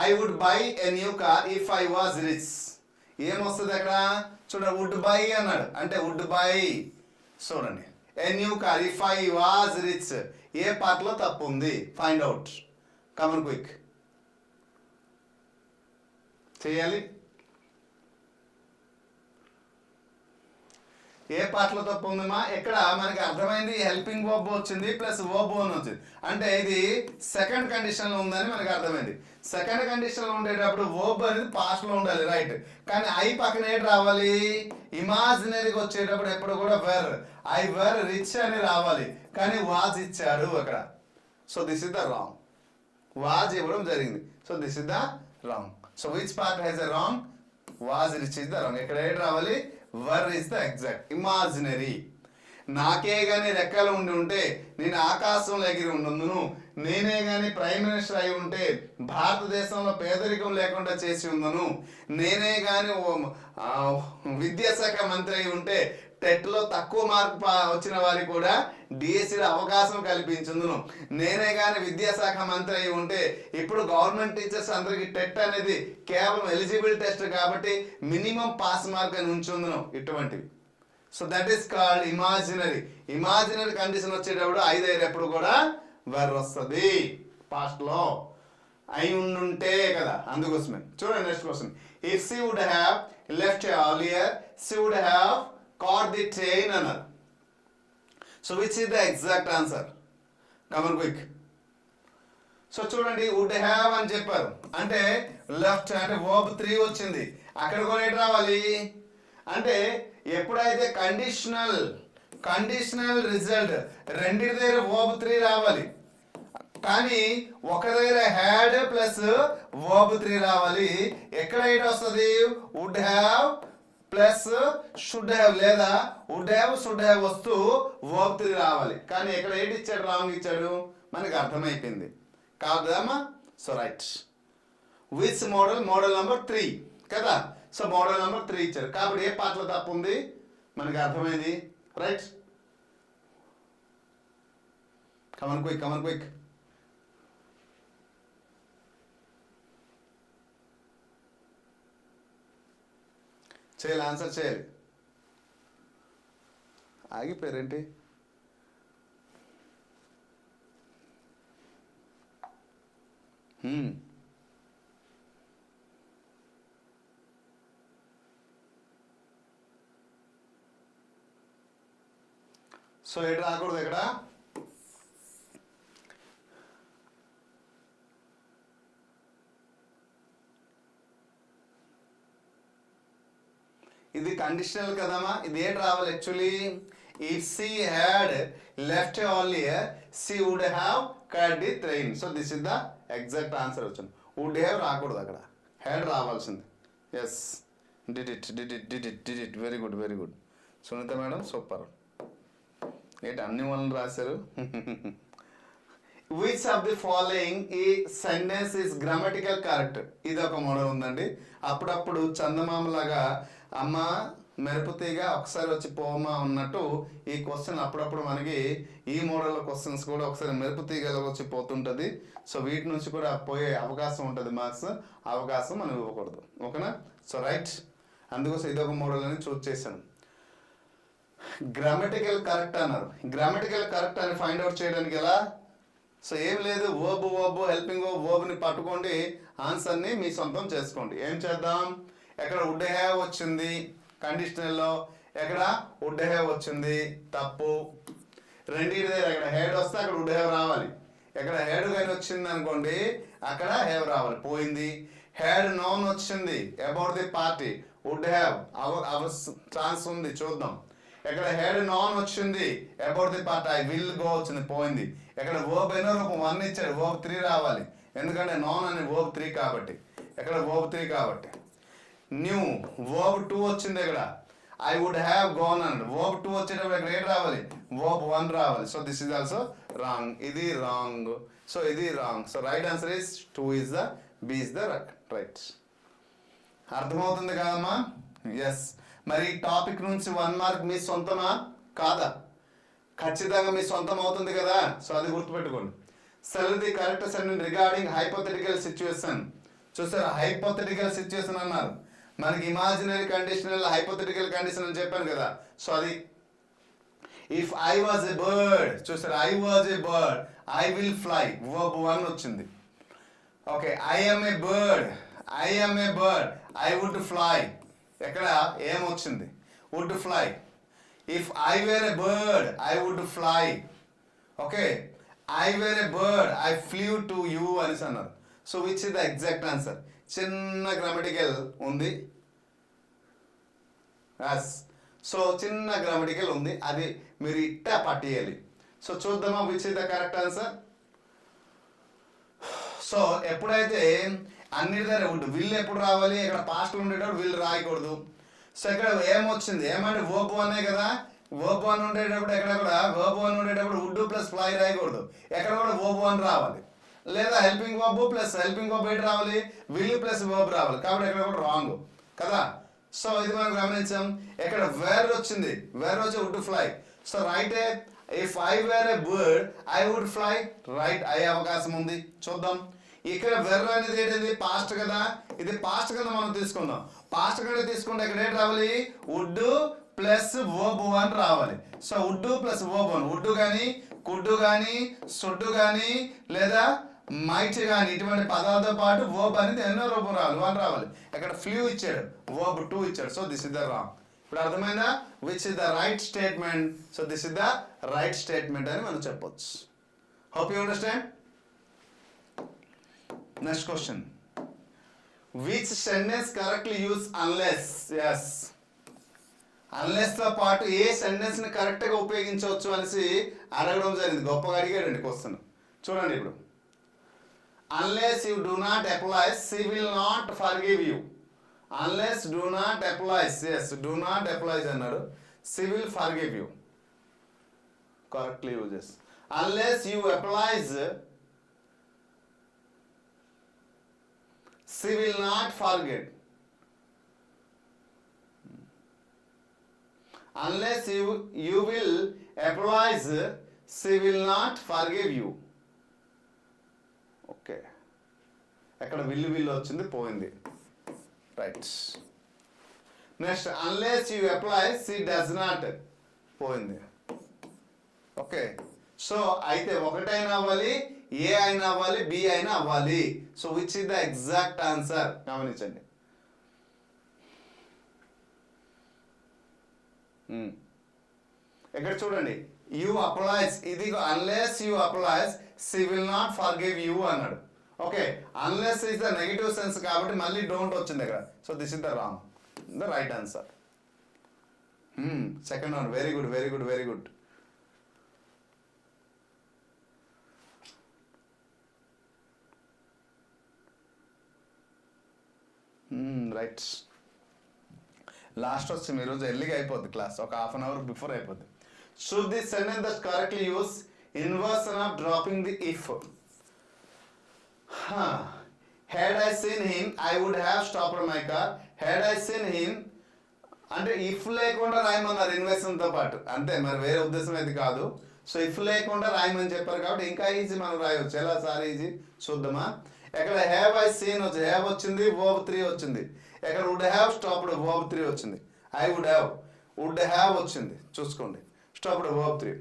I would buy a new car if I was rich. ఏమొస్తుంది అక్కడ? చూడండి, వుడ్ బై అన్నాడు అంటే వుడ్ బై. చూడండి, a new car if I was rich. ఏ పార్ట్లో తప్పు ఉంది? Find out. కమన్ క్విక్ చేయాలి. ఏ పార్ట్లో తప్పు ఉందమ్మా? ఇక్కడ మనకి అర్థమైంది, హెల్పింగ్ వర్బ్ వచ్చింది ప్లస్ వర్బ్ 1 వచ్చింది, అంటే ఇది సెకండ్ కండిషన్లో ఉందని మనకి అర్థమైంది. సెకండ్ కండిషన్లో ఉండేటప్పుడు వర్బ్ అనేది పాస్ట్లో ఉండాలి, రైట్. కానీ ఐ పక్కన ఏంటి రావాలి? ఇమాజినరీకి వచ్చేటప్పుడు ఎప్పుడు కూడా వెర్, ఐ వెర్ రిచ్ అని రావాలి, కానీ వాజ్ ఇచ్చాడు అక్కడ. So this is the wrong. Was ఇవ్వడం జరిగింది, so this is the wrong. So which part has a wrong? Was rich is the wrong. ఇక్కడ ఏంటి రావాలి? వర్ ఇస్ ద ఎగ్జాక్ట్. ఇమాజినరీ. నాకే గాని రెక్కలు ఉండి ఉంటే నేను ఆకాశంలో ఎగిరి ఉండును, నేనే గాని ప్రైమ్ మినిస్టర్ అయి ఉంటే భారతదేశంలో పేదరికం లేకుండా చేసి ఉందను, నేనే గాని విద్యాశాఖ మంత్రి అయి ఉంటే టెట్లో తక్కువ మార్క్ వచ్చిన వారికి కూడా డిఎస్సీలో అవకాశం కల్పించుందును, నేనే కానీ విద్యాశాఖ మంత్రి అయి ఉంటే ఇప్పుడు గవర్నమెంట్ టీచర్స్ అందరికి టెట్ అనేది కేవలం ఎలిజిబుల్ టెస్ట్ కాబట్టి మినిమం పాస్ మార్క్ అని ఉంచుందును. ఇటువంటివి. So that is called imaginary. Imaginary condition వచ్చేటప్పుడు ఎప్పుడు కూడా వర్ వస్తుంది పాస్ట్లో అయి ఉండుంటే కదా, అందుకోసమే. చూడండి next question. If she would have left earlier she would have caught the train అన్నారు. So which is the exact answer? Come on quick. So చూడండి వుడ్ హ్యావ్ అని చెప్పారు అంటే లెఫ్ట్ అంటే వర్బ్ 3 వచ్చింది, అక్కడ కూడా ఏంటి రావాలి అంటే ఎప్పుడైతే కండిషనల్ రిజల్ట్ రెండింటి దగ్గర వర్బ్ 3 రావాలి, కానీ ఒక దగ్గర హ్యాడ్ ప్లస్ వర్బ్ 3 రావాలి. ఎక్కడ ఏంటి వస్తుంది? Would have plus should have లేదా వుడ్ హ్యావ్ షుడ్ హ్యావ్ వస్తూ వర్బ్ 3 రావాలి. కానీ ఇక్కడ ఏంటి ఇచ్చాడు? రాంగ్ ఇచ్చాడు. మనకి అర్థమైపోయింది కాదమ్మా. So right. Which model? Model number 3 కదా. సో మోడల్ నెంబర్ 3 ఇచ్చారు కాబట్టి ఏ పార్ట్లో తప్పు ఉంది మనకి అర్థమైంది. రైట్. Come on quick. చేయాలి, ఆన్సర్ చేయాలి. ఆగిపోయారేంటి? సో ఎటు రాకూడదు ఇక్కడ. ఇది కండిషనల్ కదమ్మా. ఇది ఏంటి రావాలి actually? If she had left earlier she would have caught the train. So this is the exact answer వచ్చింది. వుడ్ హ్యావ్ రాకూడదు, అక్కడ హ్యాడ్ రావాల్సింది. Yes, did it. Very good. Sunitha madam super. ఏంటి అన్ని వాళ్ళని రాశారు? విచ్ ఆఫ్ ది ఫాలోయింగ్ ఈ sentence is grammatical correct? ఇది ఒక మోడల్ ఉందండి. అప్పుడప్పుడు చందమామలాగా అమ్మ మెరుపుతీగా ఒకసారి వచ్చి పోమా ఉన్నట్టు ఈ క్వశ్చన్ అప్పుడప్పుడు మనకి ఈ మోడల్ క్వశ్చన్స్ కూడా ఒకసారి మెరుపుతీగలో వచ్చి పోతుంటుంది. సో వీటి నుంచి కూడా పోయే అవకాశం ఉంటుంది. మార్క్స్ అవకాశం మనం ఇవ్వకూడదు. ఓకేనా? So right. అందుకోసం ఇదొక మోడల్ అని చూస్ చేశాను. గ్రామటికల్ కరెక్ట్ అన్నారు. గ్రామటికల్ కరెక్ట్ అని ఫైండ్ అవుట్ చేయడానికి ఎలా? సో ఏం లేదు, వర్బ్ హెల్పింగ్ వర్బ్ని పట్టుకోండి, ఆన్సర్ని మీ సొంతం చేసుకోండి. ఏం చేద్దాం? ఎక్కడ వుడ్ హ్యావ్ వచ్చింది కండిషనల్లో, ఎక్కడ వుడ్ హ్యావ్ వచ్చింది తప్పు. రెండింటి దగ్గర ఎక్కడ హెడ్ వస్తే అక్కడ వుడ్ హ్యావ్ రావాలి. ఎక్కడ హెడ్ కానీ వచ్చింది అనుకోండి అక్కడ హ్యావ్ రావాలి, పోయింది. హెడ్ నౌన్ వచ్చింది about the party, would have chance ఉంది, చూద్దాం. ఎక్కడ హెడ్ నాన్ వచ్చింది about the part I will go వచ్చింది, పోయింది. ఎక్కడ వర్బ్ ఎన్నో రూపం 1 ఇచ్చాడు, వర్బ్ 3 రావాలి, ఎందుకంటే నాన్ అని వర్బ్ 3 కాబట్టి. ఎక్కడ వర్బ్ 3 కాబట్టి. న్యూ వర్బ్ 2 వచ్చింది, ఇక్కడ ఐ వుడ్ హ్యావ్ గోన్ అన్నాడు. వర్బ్ 2 వచ్చేటప్పుడు ఇక్కడ ఏం రావాలి? వర్బ్ 1 రావాలి. So this is also wrong. ఇది రాంగ్. సో ఇది wrong. So right answer is 2 is the B is the right. అర్థమవుతుంది కదమ్మా? ఎస్. మరి టాపిక్ నుంచి 1 మార్క్ మీ సొంతమా కాదా? ఖచ్చితంగా మీ సొంతం అవుతుంది కదా. సో అది గుర్తుపెట్టుకోండి. Select the correct sentence regarding hypothetical situation. చూసారా, హైపోథెటికల్ సిచ్యువేషన్ అన్నారు. మనకి ఇమాజినరీ కండిషనల్ హైపోథెటికల్ కండిషన్ అని చెప్పాను కదా. సో అది if I was a bird, చూసారా, I was a bird I will fly, verb 1 వచ్చింది. Okay, I am a bird I would fly, ఎక్కడ ఏమొచ్చింది? Would fly. If I were a bird I would fly. Okay, I were a bird I flew to you అనేసి అన్నారు. So which is the exact answer? చిన్న grammatical ఉంది. So చిన్న grammatical ఉంది, అది మీరు ఇట్టా పట్టేయాలి. సో చూద్దామా which is the correct answer. So ఎప్పుడైతే అన్నిటి దగ్గర వుడ్, విల్ ఎప్పుడు రావాలి? ఇక్కడ పాస్ట్ ఉండేటప్పుడు విల్ రాయకూడదు. సో ఇక్కడ ఏమొచ్చింది? ఏమంటే వర్బ్ 1 కదా, వర్బ్ వన్ ఉండేటప్పుడు ఎక్కడ కూడా వర్బ్ వన్ ఉండేటప్పుడు వుడ్ ప్లస్ ఫ్లై రాయకూడదు, ఎక్కడ కూడా వర్బ్ వన్ రావాలి, లేదా helping verb plus helping verb ఏంటి రావాలి, విల్ ప్లస్ వర్బ్ రావాలి, కాబట్టి ఎక్కడ కూడా రాంగ్ కదా. సో ఇది మనం గమనించాం. ఇక్కడ వేర్ వచ్చింది, వేర్ వచ్చి would fly. So right if I were a bird I would fly, right అయ్యే అవకాశం ఉంది. చూద్దాం. ఇక్కడ వెర్ అనేది ఏంటిది పాస్ట్ కదా, ఇది పాస్ట్ కింద మనం తీసుకుందాం. పాస్ట్ కింద తీసుకుంటే ఇక్కడ ఏంటి రావాలి, వుడ్ ప్లస్ వర్బ్ వన్ రావాలి. So would plus verb one, would కానీ కుడ్ కానీ సుడ్ కానీ లేదా మైట్ కానీ ఇటువంటి పదాలతో పాటు వర్బ్ అనేది ఎన్నో రూపం రావాలి, వన్ రావాలి. ఇక్కడ ఫ్లూ ఇచ్చాడు, వర్బ్ టూ ఇచ్చాడు. So this is the wrong. ఇప్పుడు అర్థమైందా, which is the right statement. So this is the right statement అని మనం చెప్పొచ్చు. Hope you understand. Next question, which sentence correctly use unless. Yes, unless తో పాటు ఏ sentence ని correct గా ఉపయోగించవచ్చు అనేసి అడగడం జరిగింది. గొప్పగా అడిగాడండి క్వశ్చన్. చూడండి ఇప్పుడు, unless you do not apply she will not forgive you. Unless do not apply, yes do not apply అన్నాడు, she will forgive you. Correctly uses. Unless you applies she will not forget. Unless you will applies, she will not forgive you. Okay, ఎక్కడ విల్లు విల్లు వచ్చింది పోయింది, right. Next, unless you apply she does not, పోయింది. Okay, so అయితే ఒకటైనా అవ్వాలి, ఏ అయినా అవ్వాలి, B అయినా అవ్వాలి. So which is the exact answer గమనించండి. ఇక్కడ చూడండి, యూ అప్లైస్, ఇది unless you applies she will not forgive you అన్నాడు. Okay, unless is the negative sense కాబట్టి మళ్ళీ డోంట్ వచ్చింది ఇక్కడ. So this is the wrong, the right answer. Second one, very good very good very good. Right. Last వచ్చింది ఈరోజు ఎర్లీగా అయిపోద్ది class, ఒక హాఫ్ అన్ అవర్ బిఫోర్ అయిపోద్ది. Should the sentence that correctly uses inversion of dropping the if. Had I seen him I would have stopped my car. Had I seen him అంటే if లేకుండా రాయమన్నారు inversion తో పాటు, అంతే, మరి వేరే ఉద్దేశం అయితే కాదు. సో ఇఫ్ లేకుండా రాయమని చెప్పారు కాబట్టి ఇంకా ఈజీ మనం రాయవచ్చు. ఎలా సార్ ఈజీ చూద్దామా. ఎక్కడ హ్యావ్ ఐ సీన్ వచ్చి హ్యావ్ వచ్చింది, వర్బ్ 3 వచ్చింది. ఎక్కడ వుడ్ హ్యావ్ స్టాప్డ్, వర్బ్ 3 వచ్చింది. ఐ వుడ్ హ్యావ్ వచ్చింది, చూసుకోండి, స్టాప్డ్ వర్బ్ 3.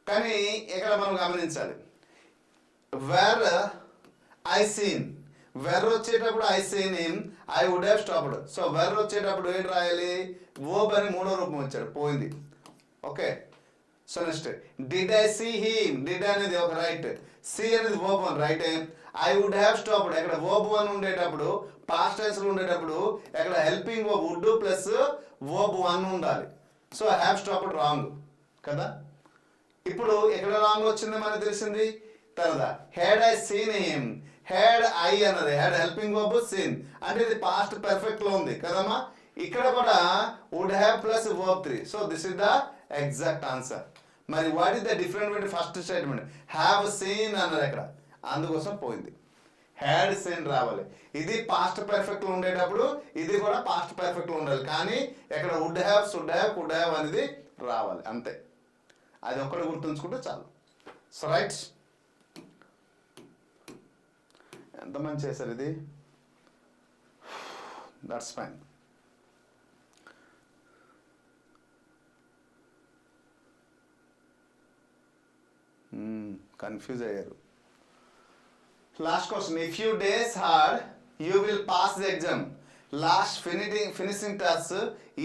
కానీ ఇక్కడ మనం గమనించాలి, వేర్ ఐ సీన్, వెర్ వచ్చేటప్పుడు I seen him I would have stopped. So were వచ్చేటప్పుడు ఏంటి రాయాలి, వర్బ్ అని మూడో రూపం వచ్చాడు, పోయింది. Okay, so next, did I see him, did అనేది ఒక రైట్, సీ అనేది verb 1 right. I would have stopped, ఎక్కడ వర్బ్ 1 ఉండేటప్పుడు పాస్ట్ టెన్స్ లో ఉండేటప్పుడు ఎక్కడ helping verb would plus verb 1 ఉండాలి. సో హ్యావ్ స్టాప్డ్ రాంగ్ కదా. ఇప్పుడు ఎక్కడ రాంగ్ వచ్చింది మనకు తెలిసింది. తర్వాత had I seen him, had I అన్నది హ్యాడ్ హెల్పింగ్ వర్బ్ సీన్ అంటే ఇది పాస్ట్ పర్ఫెక్ట్ లో ఉంది కదమ్మా. ఇక్కడ కూడా would have plus verb 3. So this is the exact answer. మరి what is the different with first statement, have seen అన్నది ఎక్కడ, అందుకోసం పోయింది. హ్యాడ్ సీన్ రావాలి, ఇది పాస్ట్ పర్ఫెక్ట్ లో ఉండేటప్పుడు ఇది కూడా పాస్ట్ పర్ఫెక్ట్ లో ఉండాలి. కానీ ఎక్కడ would have, should have, could have అనేది రావాలి, అంతే. అది ఒక్కటి గుర్తుంచుకుంటే చాలు. సో రైట్, ఎంతమంది చేశారు ఇది, దట్స్ ఫైన్. కన్ఫ్యూజ్ అయ్యారు. Last question, if you days hard you will pass the exam. Last finishing task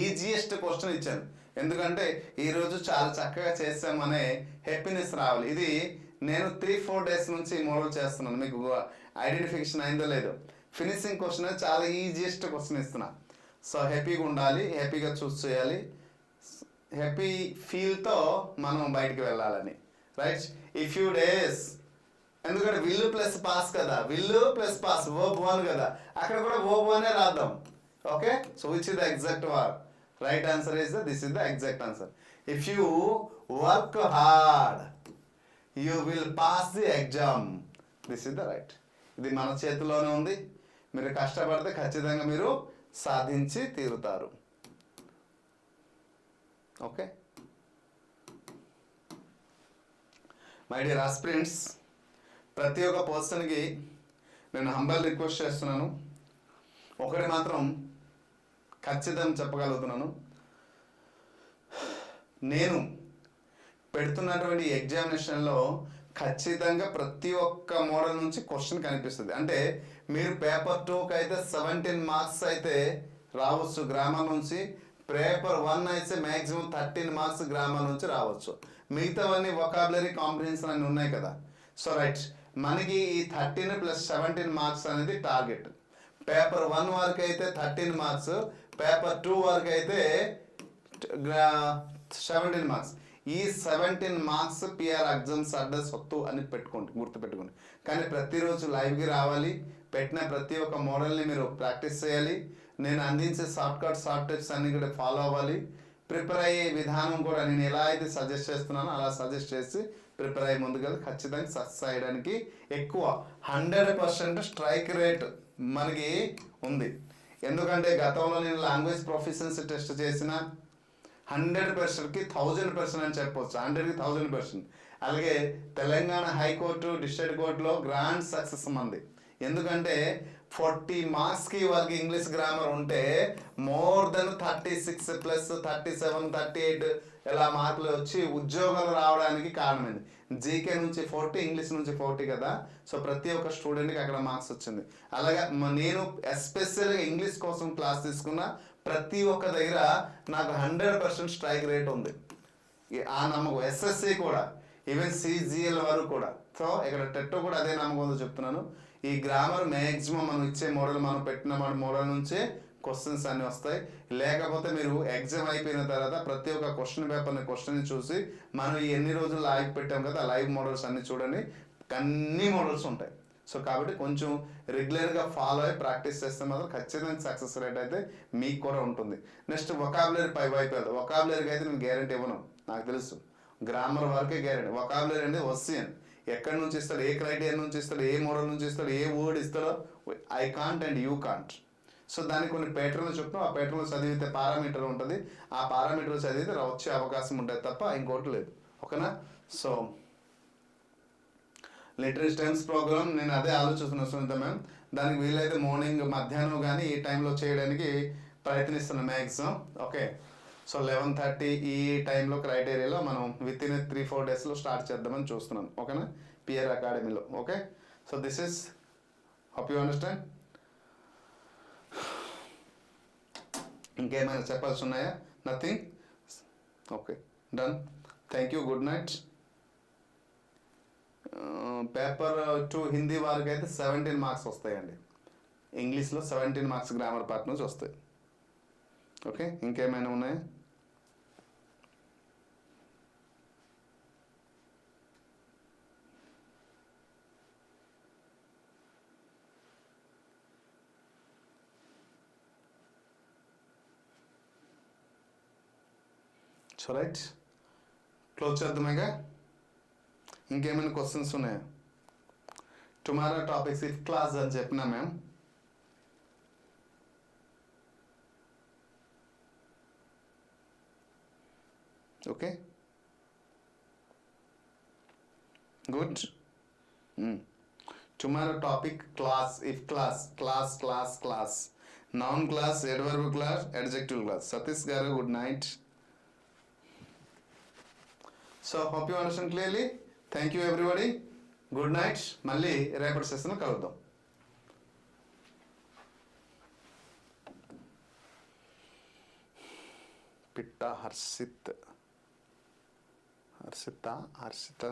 easiest question ఇచ్చాను, ఎందుకంటే ఈరోజు చాలా చక్కగా చేసామనే హ్యాపీనెస్ రావాలి. ఇది నేను 3-4 డేస్ నుంచి మోడల్ చేస్తున్నాను, మీకు ఐడెంటిఫికేషన్ అయిందో లేదో. ఫినిషింగ్ క్వశ్చన్ చాలా ఈజియెస్ట్ క్వశ్చన్ ఇస్తున్నా. సో హ్యాపీగా ఉండాలి, హ్యాపీగా చూస్ చేయాలి, హ్యాపీ ఫీల్తో మనం బయటికి వెళ్ళాలని. రైట్, ఇఫ్ యూ డేస్, ఎందుకంటే విల్లు ప్లస్ పాస్ కదా, విల్లు ప్లస్ పాస్ వర్బ్ 1 కదా, అక్కడ కూడా వర్బ్ 1 రాద్దాం. Okay, so which is the exact word, right answer is this is the exact answer. If you work hard you will pass the exam. This is the right. ఇది మన చేతిలోనే ఉంది. మీరు కష్టపడితే ఖచ్చితంగా మీరు సాధించి తీరుతారు. ఓకే మై డియర్ ఆస్పిరెంట్స్, ప్రతి ఒక్క పర్సన్కి నేను హంబల్ రిక్వెస్ట్ చేస్తున్నాను. ఒకటి మాత్రం ఖచ్చితంగా చెప్పగలుగుతున్నాను, నేను పెడుతున్నటువంటి ఎగ్జామినేషన్లో ఖచ్చితంగా ప్రతి ఒక్క మోడల్ నుంచి క్వశ్చన్ కనిపిస్తుంది. అంటే మీరు పేపర్ 2కి అయితే 17 మార్క్స్ అయితే రావచ్చు గ్రామర్ నుంచి, పేపర్ 1 అయితే మ్యాక్సిమం 13 మార్క్స్ గ్రామర్ నుంచి రావచ్చు. మిగతావన్నీ వొకాబులరీ కాంప్రిహెన్షన్ అన్నీ ఉన్నాయి కదా. సో రైట్, మనకి ఈ 13 + 17 మార్క్స్ అనేది టార్గెట్. పేపర్ 1 వరకు అయితే 13 మార్క్స్, పేపర్ 2 వరకు అయితే 17 మార్క్స్. ఈ 17 మార్క్స్ పిఆర్ ఎగ్జామ్స్ అడ్రస్ వత్తు అని పెట్టుకోండి, గుర్తుపెట్టుకోండి. కానీ ప్రతిరోజు లైవ్కి రావాలి, పెట్టిన ప్రతి ఒక్క మోడల్ని మీరు ప్రాక్టీస్ చేయాలి. నేను అందించే షార్ట్ టిప్స్ అన్ని కూడా ఫాలో అవ్వాలి. ప్రిపేర్ అయ్యే విధానం కూడా నేను ఎలా అయితే సజెస్ట్ చేస్తున్నానో అలా సజెస్ట్ చేసి ప్రిపేర్ అయ్యే ముందుకెళ్ళి ఖచ్చితంగా సక్సెస్ అయ్యడానికి ఎక్కువ 100% స్ట్రైక్ రేట్ మనకి ఉంది. ఎందుకంటే గతంలో నేను లాంగ్వేజ్ ప్రొఫిషియన్సీ టెస్ట్ చేసిన 100%కి 1000% అని చెప్పవచ్చు. 100కి 1000%. అలాగే తెలంగాణ హైకోర్టు, డిస్ట్రిక్ట్ కోర్టులో గ్రాండ్ సక్సెస్ మంది. ఎందుకంటే 40 మార్క్స్కి వాళ్ళకి ఇంగ్లీష్ గ్రామర్ ఉంటే మోర్ దెన్ 36 + 37, 38 ఇలా మార్కులు వచ్చి ఉద్యోగాలు రావడానికి కారణమైంది. జీకే నుంచి 40, ఇంగ్లీష్ నుంచి 40 కదా. సో ప్రతి ఒక్క స్టూడెంట్కి అక్కడ మార్క్స్ వచ్చింది. అలాగే నేను ఎస్పెషల్గా ఇంగ్లీష్ కోసం క్లాస్ తీసుకున్న ప్రతి ఒక్క దగ్గర నాకు 100% స్ట్రైక్ రేట్ ఉంది. ఆ నమ్మకం ఎస్ఎస్సి కూడా, ఈవెన్ సిజిఎల్ వరకు కూడా. సో ఇక్కడ టెట్ కూడా అదే నమ్మకం ఉందో చెప్తున్నాను. ఈ గ్రామర్ మ్యాక్సిమం మనం ఇచ్చే మోడల్, మనం పెట్టిన మోడల్ నుంచే క్వశ్చన్స్ అన్నీ వస్తాయి. లేకపోతే మీరు ఎగ్జామ్ అయిపోయిన తర్వాత ప్రతి ఒక్క క్వశ్చన్ చూసి మనం ఎన్ని రోజులు లైవ్ పెట్టాం కదా, ఆ లైవ్ మోడల్స్ అన్ని చూడండి, అన్ని మోడల్స్ ఉంటాయి. సో కాబట్టి కొంచెం రెగ్యులర్గా ఫాలో అయ్యి ప్రాక్టీస్ చేస్తే మాత్రం ఖచ్చితంగా సక్సెస్ రేట్ అయితే మీకు కూడా ఉంటుంది. నెక్స్ట్ వొకాబులరీ పై వైపు వెళ్తాం. వొకాబులరీకి అయితే నేను గ్యారెంటీ ఇవ్వను, నాకు తెలుసు. గ్రామర్ వరకే గ్యారెంటీ. వొకాబులరీ అనేది వస్తాయని ఎక్కడి నుంచి ఇస్తాడు, ఏ క్రైటీరియా నుంచి ఇస్తాడు, ఏ మోడల్ నుంచి ఇస్తాడు, ఏ వర్డ్ ఇస్తాడో I can't and you can't. So దానికి కొన్ని ప్యాటర్న్లు చెప్తాం. ఆ ప్యాటర్న్లు చదివితే పారామీటర్ ఉంటుంది, ఆ పారామీటర్ చదివితే వచ్చే అవకాశం ఉంటుంది తప్ప ఇంకోటి లేదు. ఓకేనా? సో లిటరీ స్టెమ్స్ ప్రోగ్రామ్ నేను అదే ఆలోచిస్తున్నాను సునీత మ్యామ్. దానికి వీలైతే మార్నింగ్, మధ్యాహ్నం కానీ ఈ టైంలో చేయడానికి ప్రయత్నిస్తున్నాను మ్యాక్సిమం. ఓకే, సో 11:30 ఈ టైంలో క్రైటీరియాలో మనం విత్ ఇన్ 3-4 డేస్లో స్టార్ట్ చేద్దామని చూస్తున్నాను. ఓకేనా? పిఆర్ అకాడమీలో. Okay, so this is, hope you understand. ఇంకేమైనా చెప్పాల్సి ఉన్నాయా? Nothing. Okay, done. Thank you, good night. Paper 2 Hindi వారికి అయితే 17 మార్క్స్ వస్తాయండి. ఇంగ్లీష్లో 17 మార్క్స్ గ్రామర్ పార్ట్ నుంచి వస్తాయి. ఓకే, ఇంకేమైనా ఉన్నాయా? సో రైట్, క్లోజ్ చేద్దామేగా. ఇంకేమైనా క్వశ్చన్స్ ఉన్నాయా? టుమారో టాపిక్స్ ఇఫ్ క్లాస్ అని చెప్పినా ma'am. Okay, good. Tomorrow topic class, if class, class class class, noun class, adverb class, adjective class. Satish గారు good night. So hope you understand clearly. Thank you everybody, good night. మళ్ళీ రేపటి session కలుద్దాం. పిట్ట Harshit, Harshita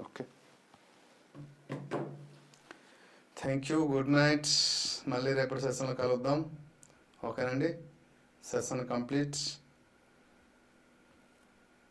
okay, thank you, good night. మళ్ళీ రేపటి సెషన్లో కలుద్దాం. ఓకేనండి, సెషన్ కంప్లీట్.